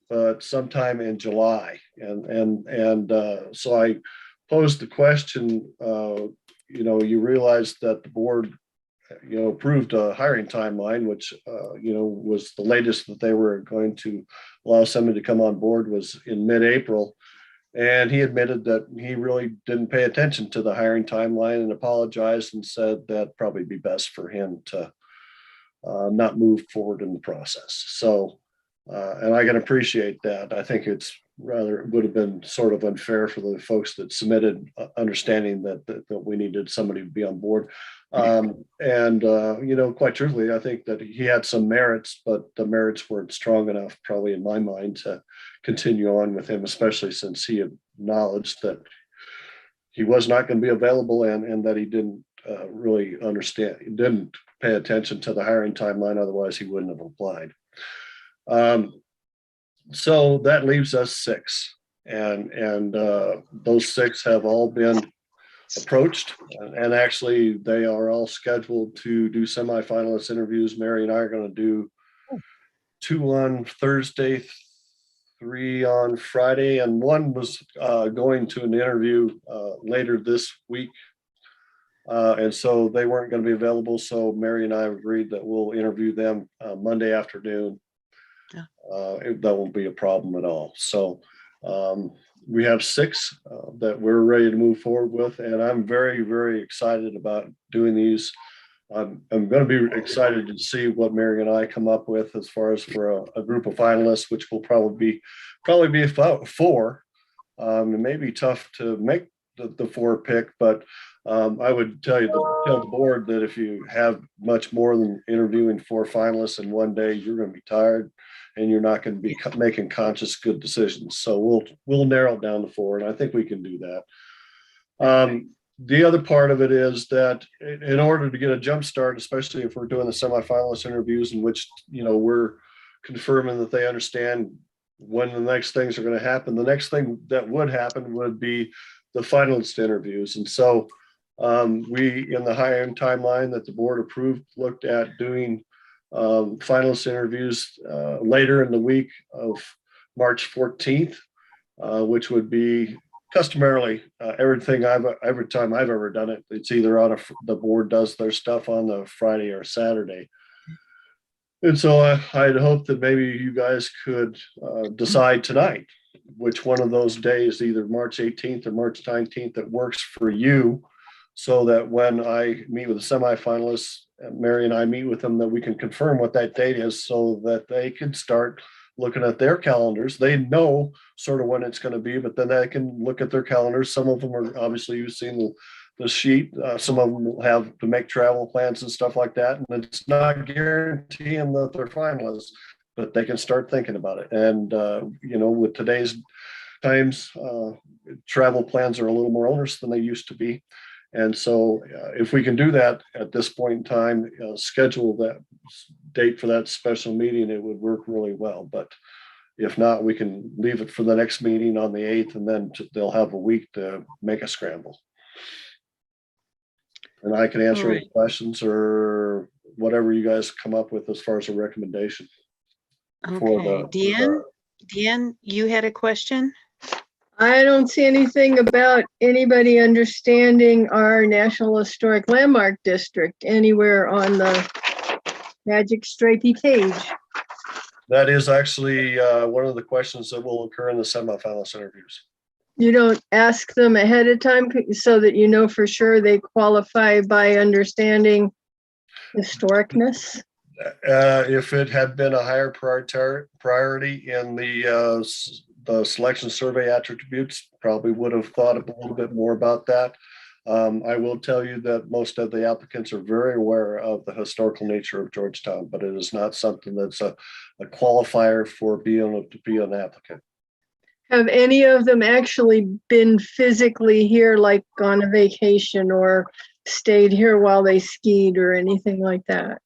but sometime in July. And so I posed the question, you realize that the board approved a hiring timeline, which, was the latest that they were going to allow somebody to come on board was in mid-April. And he admitted that he really didn't pay attention to the hiring timeline and apologized and said that probably be best for him to not move forward in the process. So, and I can appreciate that. I think it would have been sort of unfair for the folks that submitted, understanding that we needed somebody to be on board. Quite truthfully, I think that he had some merits, but the merits weren't strong enough, probably in my mind, to continue on with him, especially since he acknowledged that he was not going to be available and that he didn't really understand, he didn't pay attention to the hiring timeline, otherwise he wouldn't have applied. So that leaves us 6, and those 6 have all been approached, and actually they are all scheduled to do semifinalist interviews. Mary and I are going to do 2 on Thursday, 3 on Friday, and 1 was going to an interview later this week. And so they weren't going to be available. So Mary and I agreed that we'll interview them Monday afternoon. Yeah. That won't be a problem at all. So we have 6 that we're ready to move forward with, and I'm very, very excited about doing these. I'm going to be excited to see what Mary and I come up with as far as for a group of finalists, which will probably be 4. It may be tough to make the 4 pick, but I would tell the board that if you have much more than interviewing 4 finalists in one day, you're going to be tired and you're not going to be making conscious, good decisions. So we'll narrow it down to 4, and I think we can do that. the other part of it is that in order to get a jump start, especially if we're doing the semifinalist interviews in which, we're confirming that they understand when the next things are going to happen, the next thing that would happen would be the finalist interviews. And so we, in the hiring timeline that the board approved, looked at doing finalist interviews later in the week of March 14th, which would be customarily every time I've ever done it, it's either the board does their stuff on the Friday or Saturday. And so I'd hope that maybe you guys could decide tonight which one of those days, either March 18th or March 19th, that works for you, so that when I meet with the semifinalists, Mary and I meet with them, that we can confirm what that date is so that they can start looking at their calendars. They know sort of when it's going to be, but then they can look at their calendars. Some of them are, obviously, you've seen the sheet. Some of them will have to make travel plans and stuff like that. And it's not guaranteeing that they're finalists, but they can start thinking about it. And, with today's times, travel plans are a little more onerous than they used to be. And so if we can do that at this point in time, schedule that date for that special meeting, it would work really well. But if not, we can leave it for the next meeting on the 8th, and then they'll have a week to make a scramble. And I can answer any questions or whatever you guys come up with as far as a recommendation. Okay, Deanne, you had a question? I don't see anything about anybody understanding our National Historic Landmark District anywhere on the magic stripey page. That is actually one of the questions that will occur in the semifinalist interviews. You don't ask them ahead of time so that you know for sure they qualify by understanding historicness? If it had been a higher priority in the selection survey attributes, probably would have thought a little bit more about that. I will tell you that most of the applicants are very aware of the historical nature of Georgetown, but it is not something that's a qualifier for being able to be an applicant. Have any of them actually been physically here, like on a vacation, or stayed here while they skied or anything like that?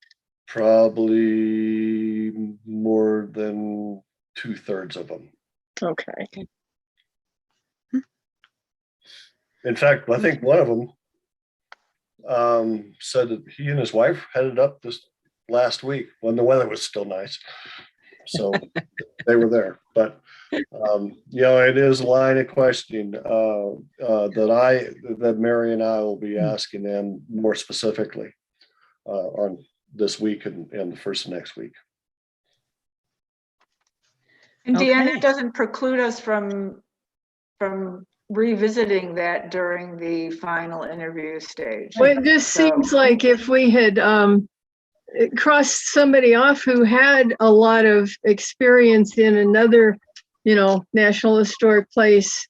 Probably more than 2/3 of them. Okay. In fact, I think one of them said that he and his wife headed up this last week when the weather was still nice. So they were there. But, it is a line of questioning that Mary and I will be asking them more specifically on this week and the first of next week. And Deanna, Okay. it doesn't preclude us from revisiting that during the final interview stage. Well, it just seems like if we had crossed somebody off who had a lot of experience in another, National Historic place,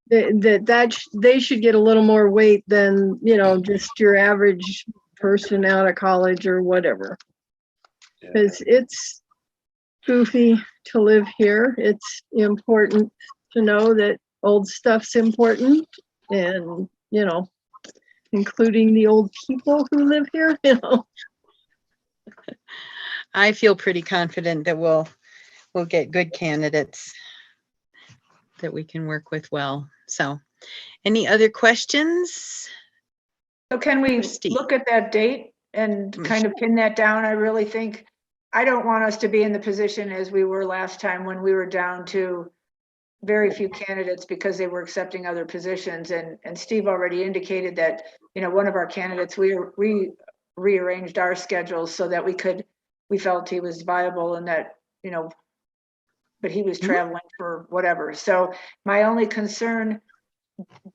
that they should get a little more weight than, just your average person out of college or whatever. Because it's goofy to live here. It's important to know that old stuff's important, and including the old people who live here. I feel pretty confident that we'll get good candidates that we can work with well. So, any other questions? So can we Steve. look at that date and kind of pin that down? I really think, I don't want us to be in the position as we were last time when we were down to very few candidates because they were accepting other positions. And Steve already indicated that, one of our candidates, we rearranged our schedules so that we felt he was viable and that, but he was traveling for whatever. So my only concern,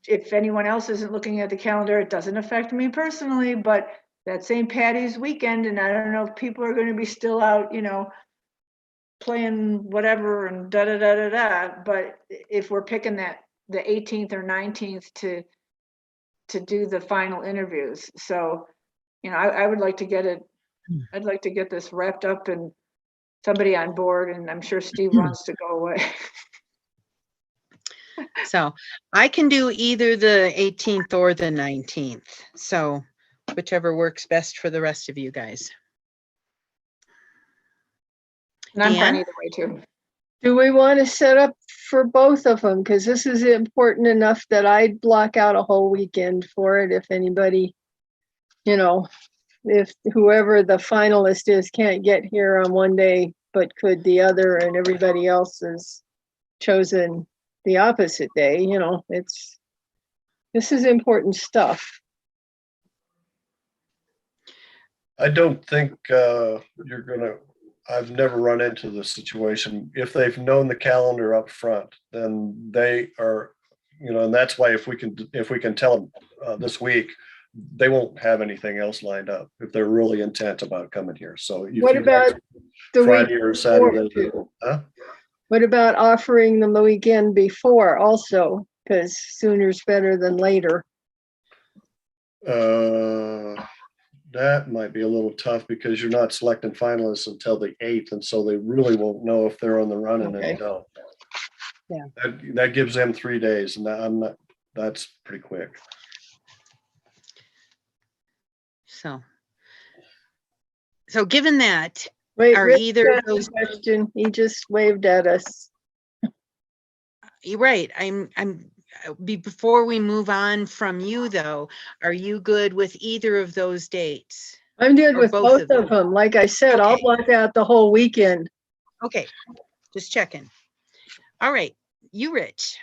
if anyone else isn't looking at the calendar, it doesn't affect me personally, but that St. Patty's weekend, and I don't know if people are going to be still out, playing whatever and da-da-da-da-da, but if we're picking the 18th or 19th to do the final interviews. So, I would like to get it, I'd like to get this wrapped up and somebody on board, and I'm sure Steve wants to go away. So I can do either the 18th or the 19th. So whichever works best for the rest of you guys. And I'm fine Dan? either way too. Do we want to set up for both of them? Because this is important enough that I'd block out a whole weekend for it if anybody, if whoever the finalist is can't get here on one day, but could the other, and everybody else has chosen the opposite day, this is important stuff. I don't think you're gonna, I've never run into this situation. If they've known the calendar up front, then they are, and that's why if we can tell them this week, they won't have anything else lined up if they're really intent about coming here. So if What you about like the Friday week or before, Saturday, too? huh? What about offering them the weekend before also? Because sooner's better than later. That might be a little tough because you're not selecting finalists until the 8th, and so they really won't know if they're on the run Okay. until. Yeah. That gives them 3 days, and that's pretty quick. So given that, Wait, are Rick either has of those, a question. He just waved at us. you're right, before we move on from you though, are you good with either of those dates? I'm good Or with both both of them? of them. Like I said, I'll Okay. block out the whole weekend. Okay, just checking. All right, you, Rich.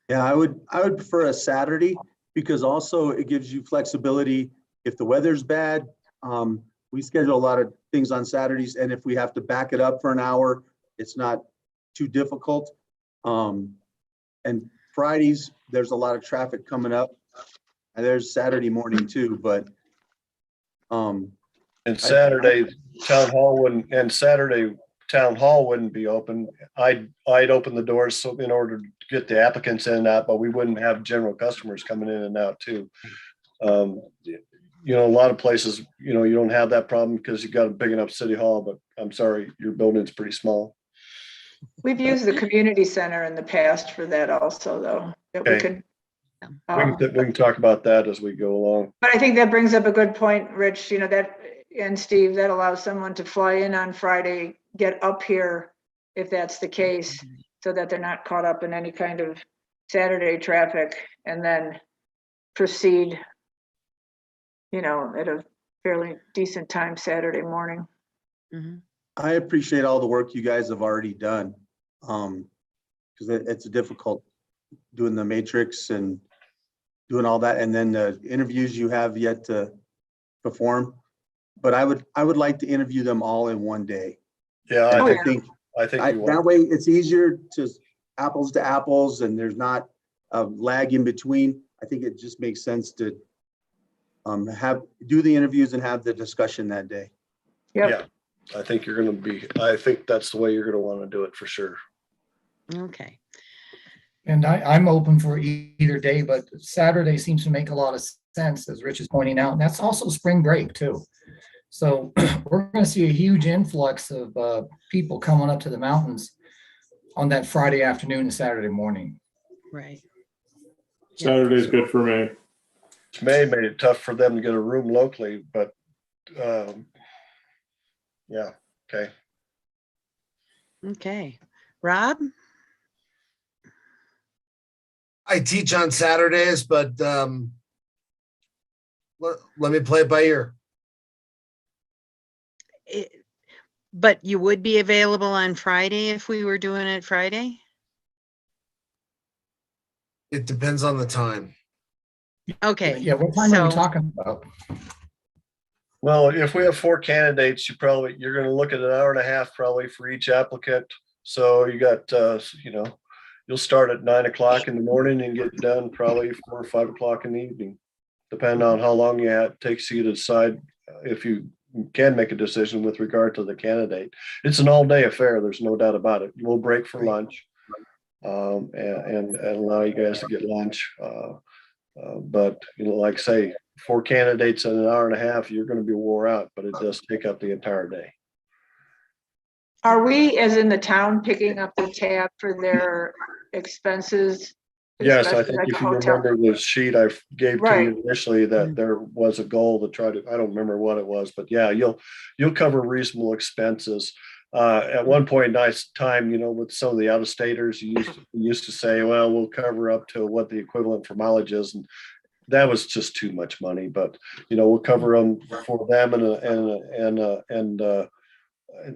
Yeah, I would prefer a Saturday because also it gives you flexibility. If the weather's bad, we schedule a lot of things on Saturdays, and if we have to back it up for an hour, it's not too difficult. And Fridays, there's a lot of traffic coming up, and there's Saturday morning too, but And Saturday town hall wouldn't be open. I'd open the doors so in order to get the applicants in and out, but we wouldn't have general customers coming in and out too. A lot of places, you don't have that problem because you got a big enough city hall, but I'm sorry, your building's pretty small. We've used the community center in the past for that also, though, that we Okay. could. We can talk about that as we go along. But I think that brings up a good point, Rich, that, and Steve, that allows someone to fly in on Friday, get up here if that's the case, so that they're not caught up in any kind of Saturday traffic, and then proceed, at a fairly decent time Saturday morning. Mhm. I appreciate all the work you guys have already done. Because it's difficult doing the matrix and doing all that, and then the interviews you have yet to perform. But I would like to interview them all in one day. Yeah, I think you will. that way it's easier to apples to apples, and there's not a lag in between. I think it just makes sense to do the interviews and have the discussion that day. Yep. Yeah, I think that's the way you're going to want to do it for sure. Okay. And I'm open for either day, but Saturday seems to make a lot of sense, as Rich is pointing out. And that's also spring break too. So we're going to see a huge influx of people coming up to the mountains on that Friday afternoon and Saturday morning. Right. Saturday's good for me. Made it tough for them to get a room locally, but yeah, okay. Okay. Rob? I teach on Saturdays, but let me play it by ear. But you would be available on Friday if we were doing it Friday? It depends on the time. Okay. Yeah, what time are we talking about? Well, if we have 4 candidates, you're going to look at an hour and a half probably for each applicant. So you got, you'll start at 9 o'clock in the morning and get done probably 4 or 5 o'clock in the evening, depending on how long it takes you to decide if you can make a decision with regard to the candidate. It's an all-day affair. There's no doubt about it. We'll break for lunch and allow you guys to get lunch. But like I say, 4 candidates in an hour and a half, you're going to be wore out, but it does take up the entire day. Are we, as in the town, picking up the tab for their expenses? Yes, I especially think like if a you hotel? remember the sheet I gave to Right. you initially, that there was a goal to try to, I don't remember what it was, but yeah, you'll cover reasonable expenses. At one point in nice time, with some of the out-of-staters, you used to say, well, we'll cover up to what the equivalent for mileage is, and that was just too much money. But we'll cover them for them and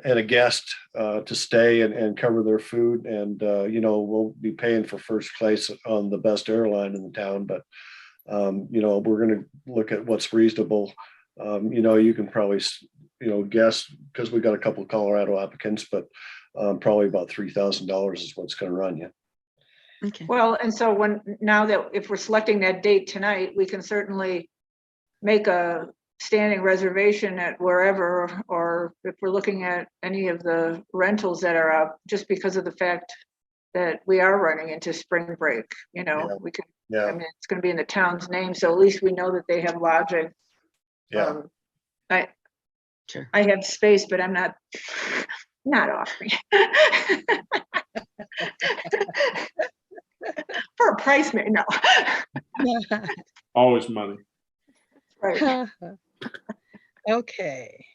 a guest to stay and cover their food, and we'll be paying for first place on the best airline in the town. But we're going to look at what's reasonable. You can probably guess, because we got a couple of Colorado applicants, but probably about $3,000 is what's going to run you. Okay. Well, and so now that if we're selecting that date tonight, we can certainly make a standing reservation at wherever, or if we're looking at any of the rentals that are up, just because of the fact that we are running into spring break, we can, I mean, it's going to be in the town's name, so at least we know that they have lodging. Yeah. Sure. I have space, but I'm not offering. For a price, no. Always money. Right. Okay.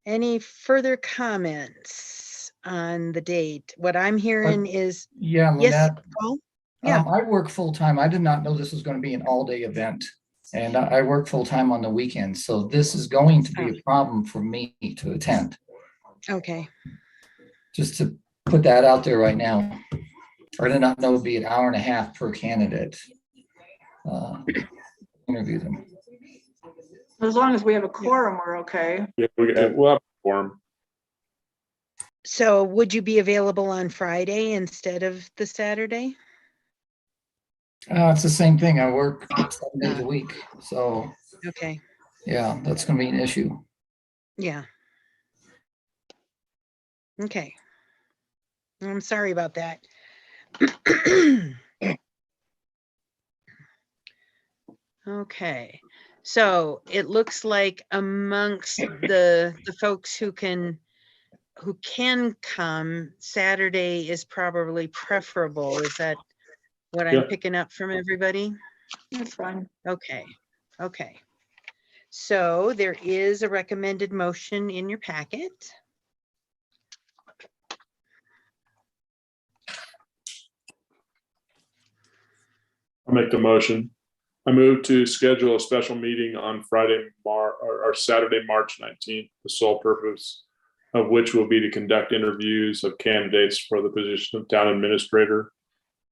Any further comments on the date? What I'm hearing is, Yeah, yes, Lynette, Paul? Yeah. I work full-time. I did not know this was going to be an all-day event. And I work full-time on the weekends. So this is going to be a problem for me to attend. Okay. Just to put that out there right now. I did not know it'd be an hour and a half per candidate. Interview them. As long as we have a quorum, we're okay. Yeah, we'll have a quorum. So would you be available on Friday instead of the Saturday? It's the same thing. I work 7 days a week. So Okay. yeah, that's going to be an issue. Yeah. Okay. I'm sorry about that. Okay. So it looks like amongst the folks who can come, Saturday is probably preferable. Is that what I'm picking up from everybody? That's fine. Okay. Okay. So there is a recommended motion in your packet. I'll make the motion. I move to schedule a special meeting on Friday, or Saturday, March 19th, the sole purpose of which will be to conduct interviews of candidates for the position of town administrator.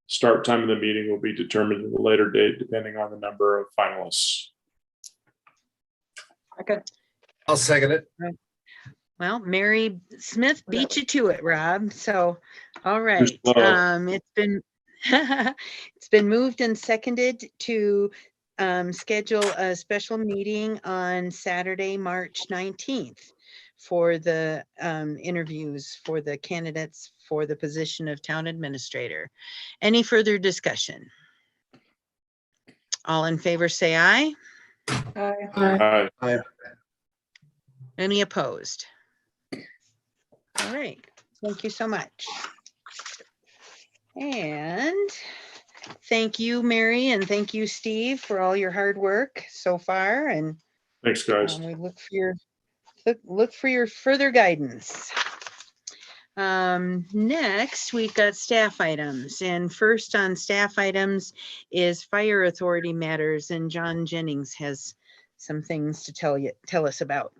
Start time of the meeting will be determined at a later date, depending on the number of finalists. Okay. I'll second it. Well, Mary Smith beat you to it, Rob. So, all right. It's been it's been moved and seconded to schedule a special meeting on Saturday, March 19th for the interviews for the candidates for the position of town administrator. Any further discussion? All in favor, say aye. Aye. Aye. Any opposed? All right, thank you so much. And thank you, Mary, and thank you, Steve, for all your hard work so far. And thanks, guys. we look for your further guidance. Next, we've got staff items, and first on staff items is fire authority matters, and John Jennings has some things to tell us about.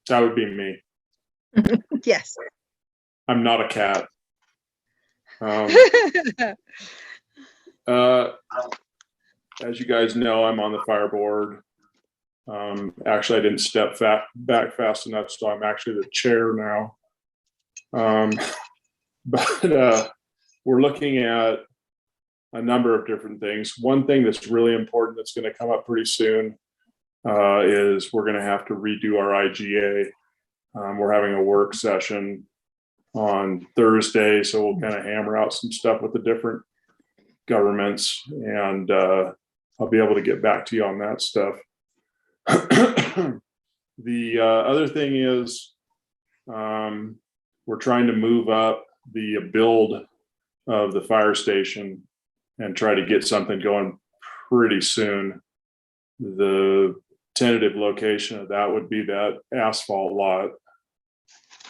That would be me. Yes. I'm not a cat. As you guys know, I'm on the fire board. Actually, I didn't step back fast enough, so I'm actually the chair now. But we're looking at a number of different things. One thing that's really important that's going to come up pretty soon is we're going to have to redo our IGA. We're having a work session on Thursday, so we'll kind of hammer out some stuff with the different governments, and I'll be able to get back to you on that stuff. The other thing is we're trying to move up the build of the fire station and try to get something going pretty soon. The tentative location of that would be that asphalt lot.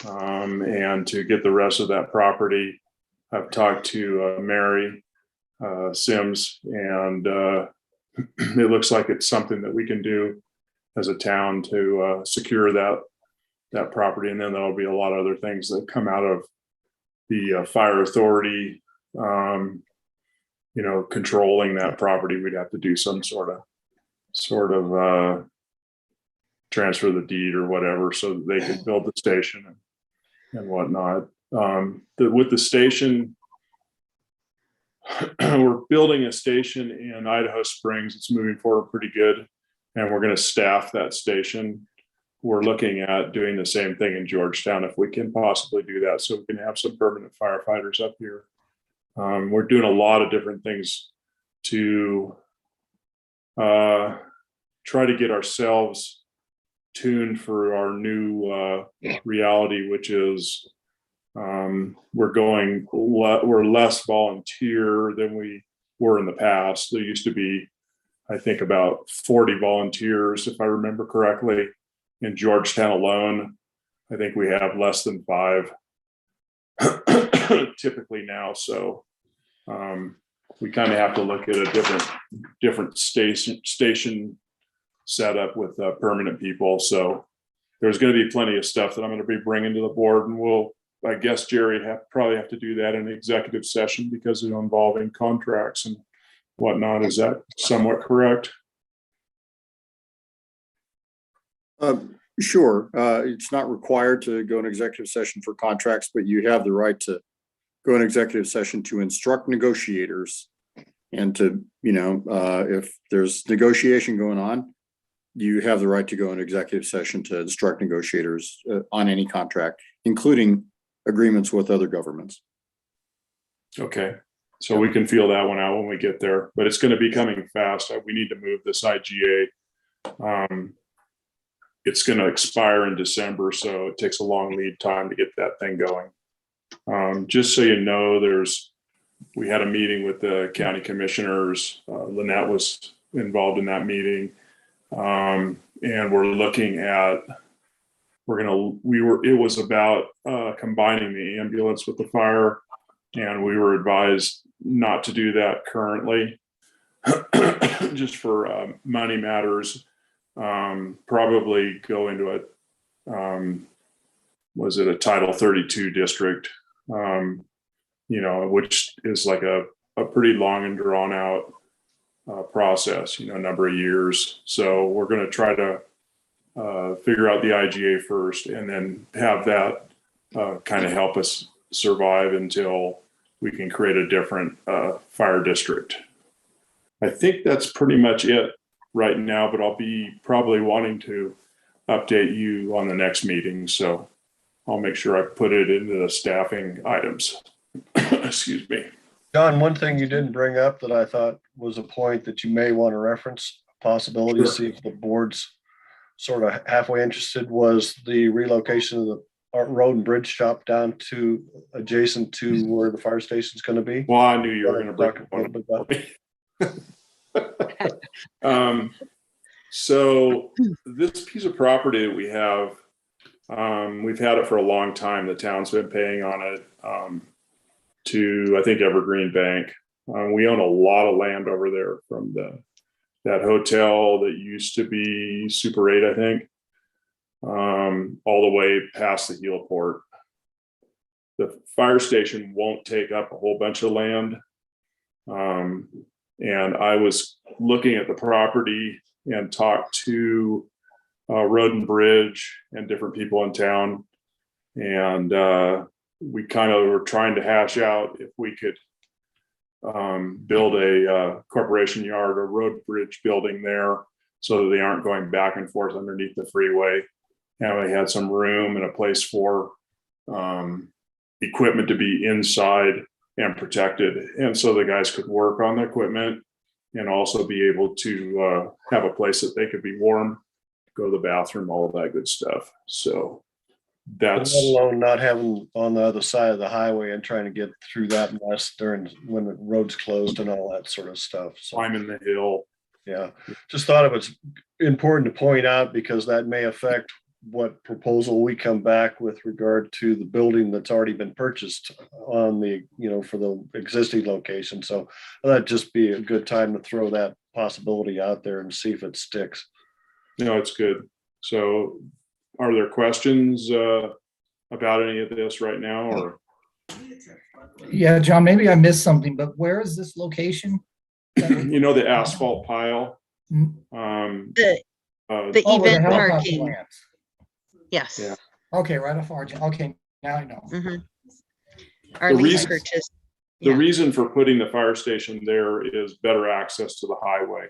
And to get the rest of that property, I've talked to Mary Sims, and it looks like it's something that we can do as a town to secure that property. And then there'll be a lot of other things that come out of the fire authority, controlling that property. We'd have to do some sort of transfer the deed or whatever, so that they could build the station and whatnot. With the station, we're building a station in Idaho Springs. It's moving forward pretty good, and we're going to staff that station. We're looking at doing the same thing in Georgetown if we can possibly do that, so we can have some permanent firefighters up here. We're doing a lot of different things to try to get ourselves tuned for our new reality, which is we're less volunteer than we were in the past. There used to be, I think, about 40 volunteers, if I remember correctly, in Georgetown alone. I think we have less than 5 typically now. So we kind of have to look at a different station setup with permanent people. So there's going to be plenty of stuff that I'm going to be bringing to the board, and I guess Jerry probably have to do that in an executive session because it's involving contracts and whatnot. Is that somewhat correct? Sure. It's not required to go in executive session for contracts, but you have the right to go in executive session to instruct negotiators and to, if there's negotiation going on, you have the right to go in executive session to instruct negotiators on any contract, including agreements with other governments. Okay. So we can feel that one out when we get there, but it's going to be coming fast. We need to move this IGA. It's going to expire in December, so it takes a long lead time to get that thing going. Just so you know, we had a meeting with the county commissioners. Lynette was involved in that meeting. And we're looking at, it was about combining the ambulance with the fire, and we were advised not to do that currently, just for money matters. Probably go into was it a Title 32 district, which is like a pretty long and drawn out process, a number of years. So we're going to try to figure out the IGA first, and then have that kind of help us survive until we can create a different fire district. I think that's pretty much it right now, but I'll be probably wanting to update you on the next meeting. So I'll make sure I put it into the staffing items. Excuse me. John, one thing you didn't bring up that I thought was a point that you may want to reference, possibility to see if the board's sort of halfway interested, was the relocation of the road and bridge shop down to adjacent to where the fire station is going to be. Well, I knew you were going to bring it up. So this piece of property that we have, we've had it for a long time. The town's been paying on it to, I think, Evergreen Bank. We own a lot of land over there from that hotel that used to be Super 8, I think, all the way past the heliport. The fire station won't take up a whole bunch of land. And I was looking at the property and talked to Road and Bridge and different people in town. And we kind of were trying to hash out if we could build a corporation yard or road bridge building there so that they aren't going back and forth underneath the freeway. And we had some room and a place for equipment to be inside and protected. And so the guys could work on the equipment and also be able to have a place that they could be warm, go to the bathroom, all of that good stuff. So Let that's, alone not having on the other side of the highway and trying to get through that mess during when the road's closed and all that sort of stuff. So, climbing the hill. yeah, just thought it was important to point out because that may affect what proposal we come back with regard to the building that's already been purchased on the, for the existing location. So that'd just be a good time to throw that possibility out there and see if it sticks. No, it's good. So are there questions about any of this right now, or? Yeah, John, maybe I missed something, but where is this location? The asphalt pile? Mm. The Uh, the Oh, where the event helicopter marking, lands. yes. Yeah. Okay, right off Argent. Okay, now I know. Mhm. Our lease reason- purchase. The Yeah. reason for putting the fire station there is better access to the highway.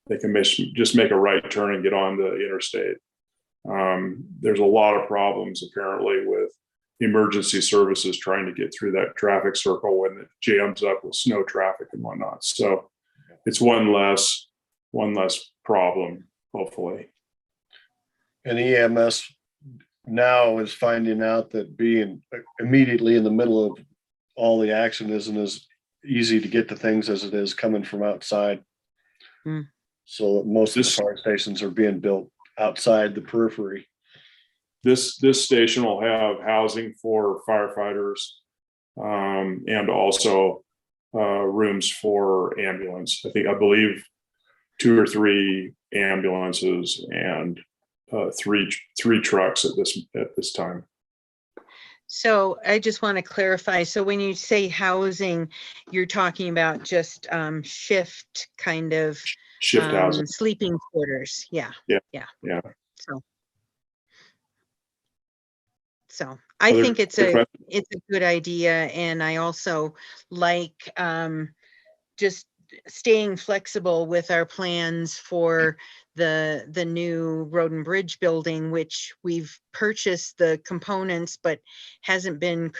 They can just make a right turn and get on the interstate. There's a lot of problems apparently with emergency services trying to get through that traffic circle when it jams up with snow traffic and whatnot. So it's one less problem, hopefully. And EMS now is finding out that being immediately in the middle of all the action isn't as easy to get to things as it is coming from outside. Hmm. So most of the fire stations are being built outside the periphery. This station will have housing for firefighters, and also rooms for ambulance. I believe 2 or 3 ambulances and three trucks at this time. So I just want to clarify. So when you say housing, you're talking about just shift kind of Shift housing. sleeping quarters. Yeah. Yeah. Yeah. Yeah. So I Other think it's a questions? good idea, and I also like just staying flexible with our plans for the new road and bridge building, which we've purchased the components but hasn't been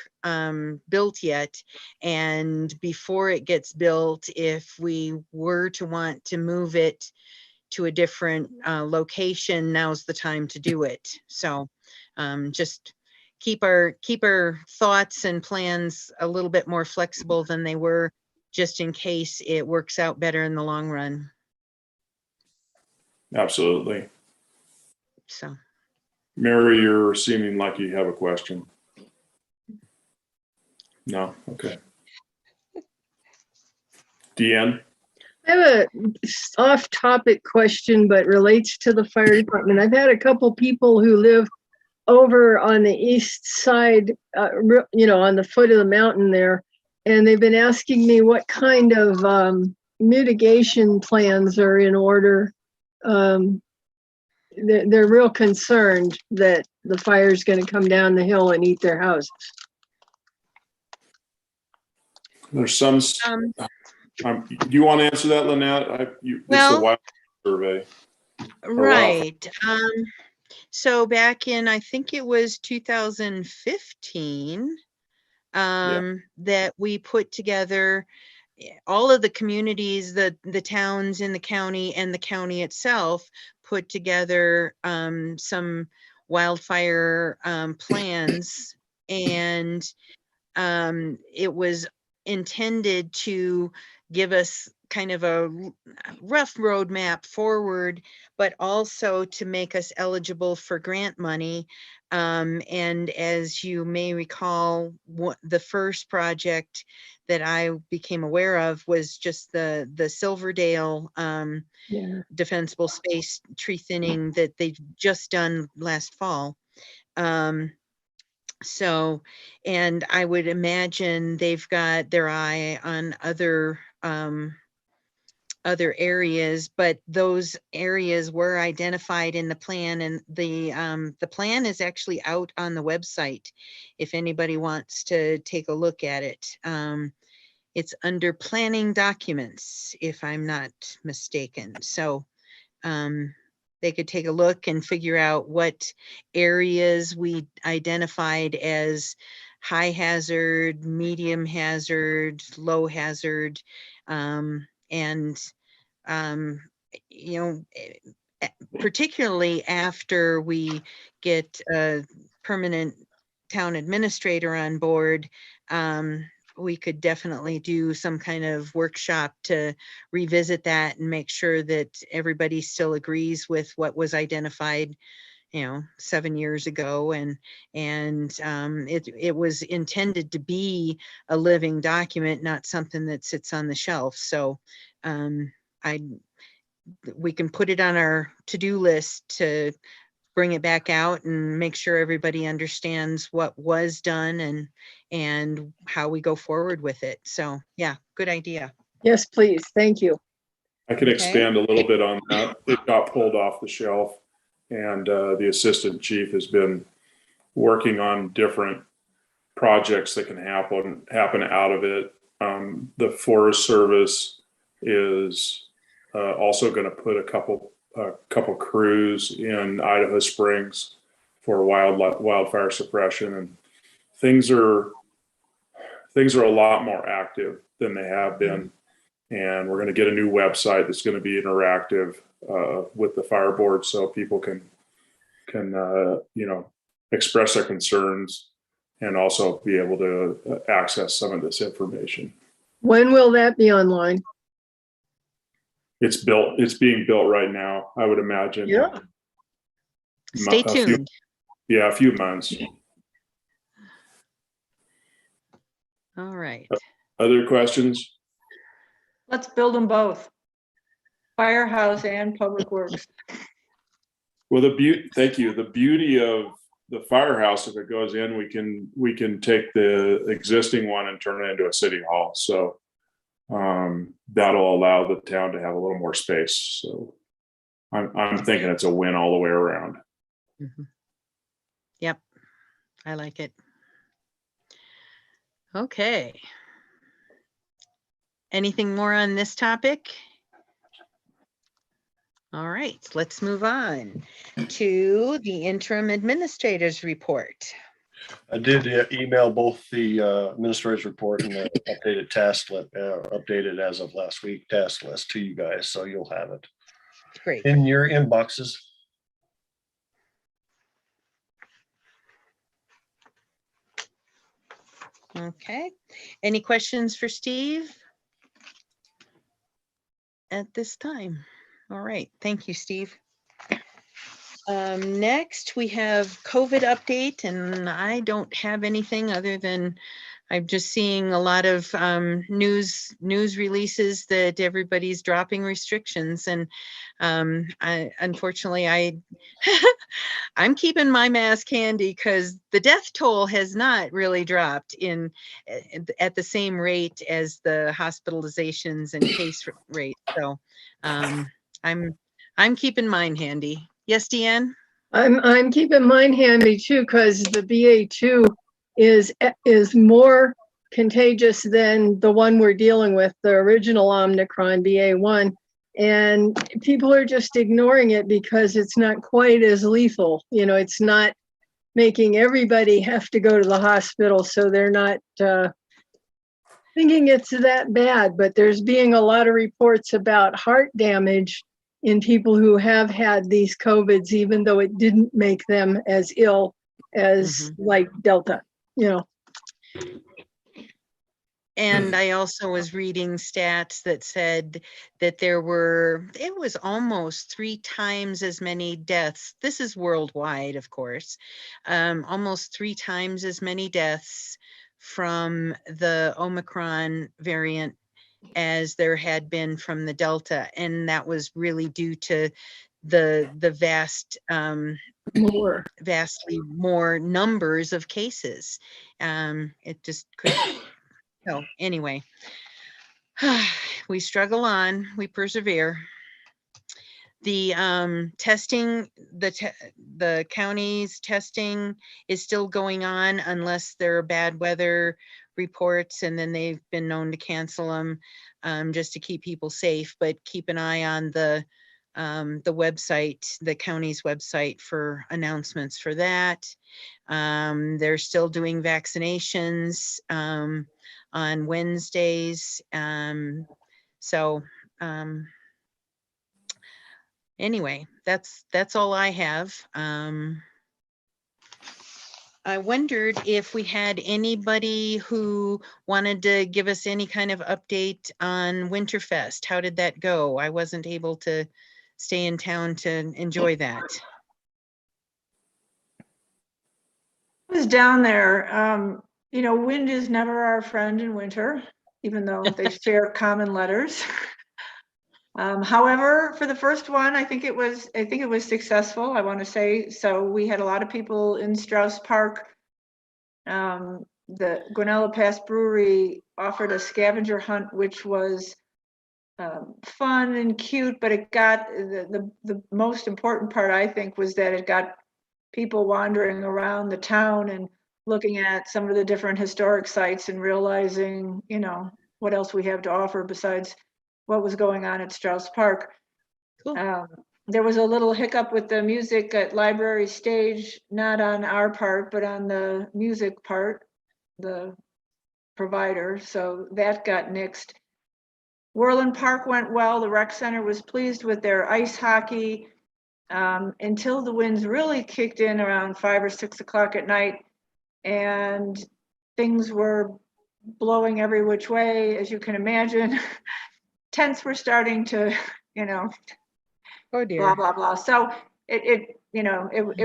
built yet. And before it gets built, if we were to want to move it to a different location, now's the time to do it. So just keep our thoughts and plans a little bit more flexible than they were, just in case it works out better in the long run. Absolutely. So, Mary, you're seeming like you have a question. No? Okay. Deanne? I have a off-topic question, but relates to the fire department. I've had a couple people who live over on the east side, on the foot of the mountain there, and they've been asking me what kind of mitigation plans are in order. They're real concerned that the fire is going to come down the hill and eat their houses. There's some. Do you want to answer that, Lynette? It's the wild survey. right. So back in, I think it was 2015, that we put together all of the communities, the towns in the county and the county itself put together some wildfire plans, and it was intended to give us kind of a rough roadmap forward, but also to make us eligible for grant money. And as you may recall, the first project that I became aware of was just the Silverdale defensible space tree thinning that they've just done last fall. So, and I would imagine they've got their eye on other areas, but those areas were identified in the plan, and the plan is actually out on the website if anybody wants to take a look at it. It's under planning documents, if I'm not mistaken. So they could take a look and figure out what areas we identified as high hazard, medium hazard, low hazard, and particularly after we get a permanent town administrator on board, we could definitely do some kind of workshop to revisit that and make sure that everybody still agrees with what was identified, 7 years ago. And it was intended to be a living document, not something that sits on the shelf. So we can put it on our to-do list to bring it back out and make sure everybody understands what was done and how we go forward with it. So yeah, good idea. Yes, please. Thank you. I can Okay. expand a little bit on that. It got pulled off the shelf, and the assistant chief has been working on different projects that can happen out of it. The Forest Service is also going to put a couple crews in Idaho Springs for wildfire suppression, and things are a lot more active than they have been. And we're going to get a new website that's going to be interactive with the fire board, so people can express their concerns and also be able to access some of this information. When will that be online? It's being built right now, I would imagine. Yeah. Stay tuned. A few months. All right. Other questions? Let's build them both. Firehouse and Public Works. Well, thank you. The beauty of the firehouse, if it goes in, we can take the existing one and turn it into a city hall. So that'll allow the town to have a little more space. So I'm thinking it's a win all the way around. Mm-hmm. Yep, I like it. Okay. Anything more on this topic? All right, let's move on to the interim administrator's report. I did email both the administrator's report and the updated task list, updated as of last week task list to you guys, so you'll have it Great. in your inboxes. Okay, any questions for Steve at this time? All right, thank you, Steve. Next, we have COVID update, and I don't have anything other than I'm just seeing a lot of news releases that everybody's dropping restrictions, and unfortunately I'm keeping my mask handy because the death toll has not really dropped at the same rate as the hospitalizations and case rate. So I'm keeping mine handy. Yes, Deanne? I'm keeping mine handy too, because the BA2 is more contagious than the one we're dealing with, the original Omicron BA1. And people are just ignoring it because it's not quite as lethal. It's not making everybody have to go to the hospital. So they're not thinking it's that bad, but there's being a lot of reports about heart damage in people who have had these COVIDs, even though it didn't make them as ill as like Delta, And I also was reading stats that said that it was almost 3 times as many deaths. This is worldwide, of course, almost 3 times as many deaths from the Omicron variant as there had been from the Delta. And that was really due to the vastly more numbers of cases. It just could. So anyway, we struggle on, we persevere. The testing, the county's testing is still going on unless there are bad weather reports, and then they've been known to cancel them just to keep people safe. But keep an eye on the website, the county's website, for announcements for that. They're still doing vaccinations on Wednesdays. Anyway, that's all I have. I wondered if we had anybody who wanted to give us any kind of update on Winterfest. How did that go? I wasn't able to stay in town to enjoy that. I was down there. You know, wind is never our friend in winter, even though they share common letters. However, for the first one, I think it was successful. I want to say so. We had a lot of people in Strauss Park. The Guanella Pass Brewery offered a scavenger hunt, which was fun and cute, but it got the most important part, I think, was that it got people wandering around the town and looking at some of the different historic sites and realizing, you know, what else we have to offer besides what was going on at Strauss Park. Cool. There was a little hiccup with the music at Library Stage, not on our part, but on the music part, the provider. So that got nixed. Whirland Park went well. The rec center was pleased with their ice hockey until the winds really kicked in around 5 or 6 o'clock at night, and things were blowing every which way, as you can imagine. Tents were starting to, you know, Oh dear. blah, blah, blah. So it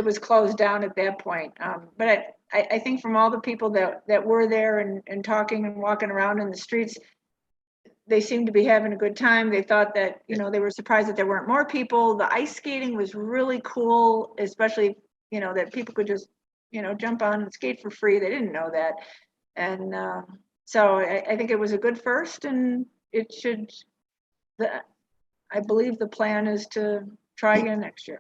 was closed down at that point. But I think from all the people that were there and talking and walking around in the streets, they seemed to be having a good time. They thought that, you know, they were surprised that there weren't more people. The ice skating was really cool, especially, you know, that people could just, you know, jump on and skate for free. They didn't know that. And so I think it was a good first, and it should, I believe the plan is to try again next year.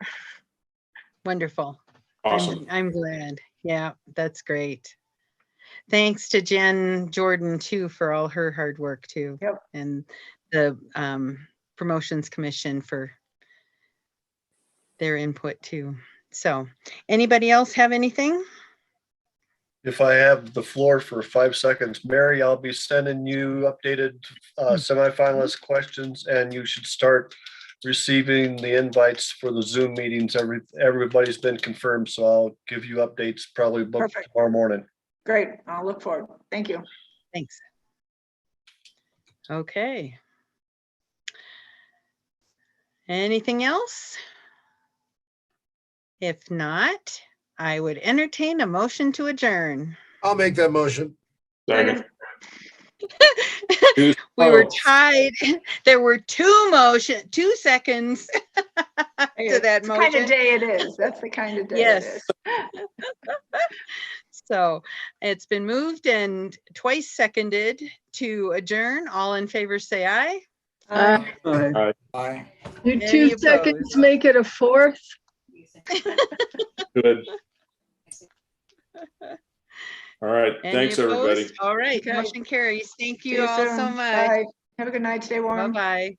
Wonderful. Awesome. I'm glad. Yeah, that's great. Thanks to Jen Jordan too for all her hard work too. Yep. And the Promotions Commission for their input too. So anybody else have anything? If I have the floor for 5 seconds, Mary, I'll be sending you updated semifinalist questions, and you should start receiving the invites for the Zoom meetings. Everybody's been confirmed, so I'll give you updates probably Perfect. tomorrow morning. Great. I'll look forward. Thank you. Thanks. Okay. Anything else? If not, I would entertain a motion to adjourn. I'll make that motion. Second. We were tied. There were two seconds to that It's the kind motion. of day it is. That's the kind of day Yes. it is. So it's been moved and twice seconded to adjourn. All in favor, say aye. Aye. Do Any 2 opposed? seconds make it a fourth? Good. All right. Any Thanks, everybody. opposed? All right, Okay. motion carries. Thank See you all so soon. much. Bye. Have a good night. Stay warm. Bye-bye.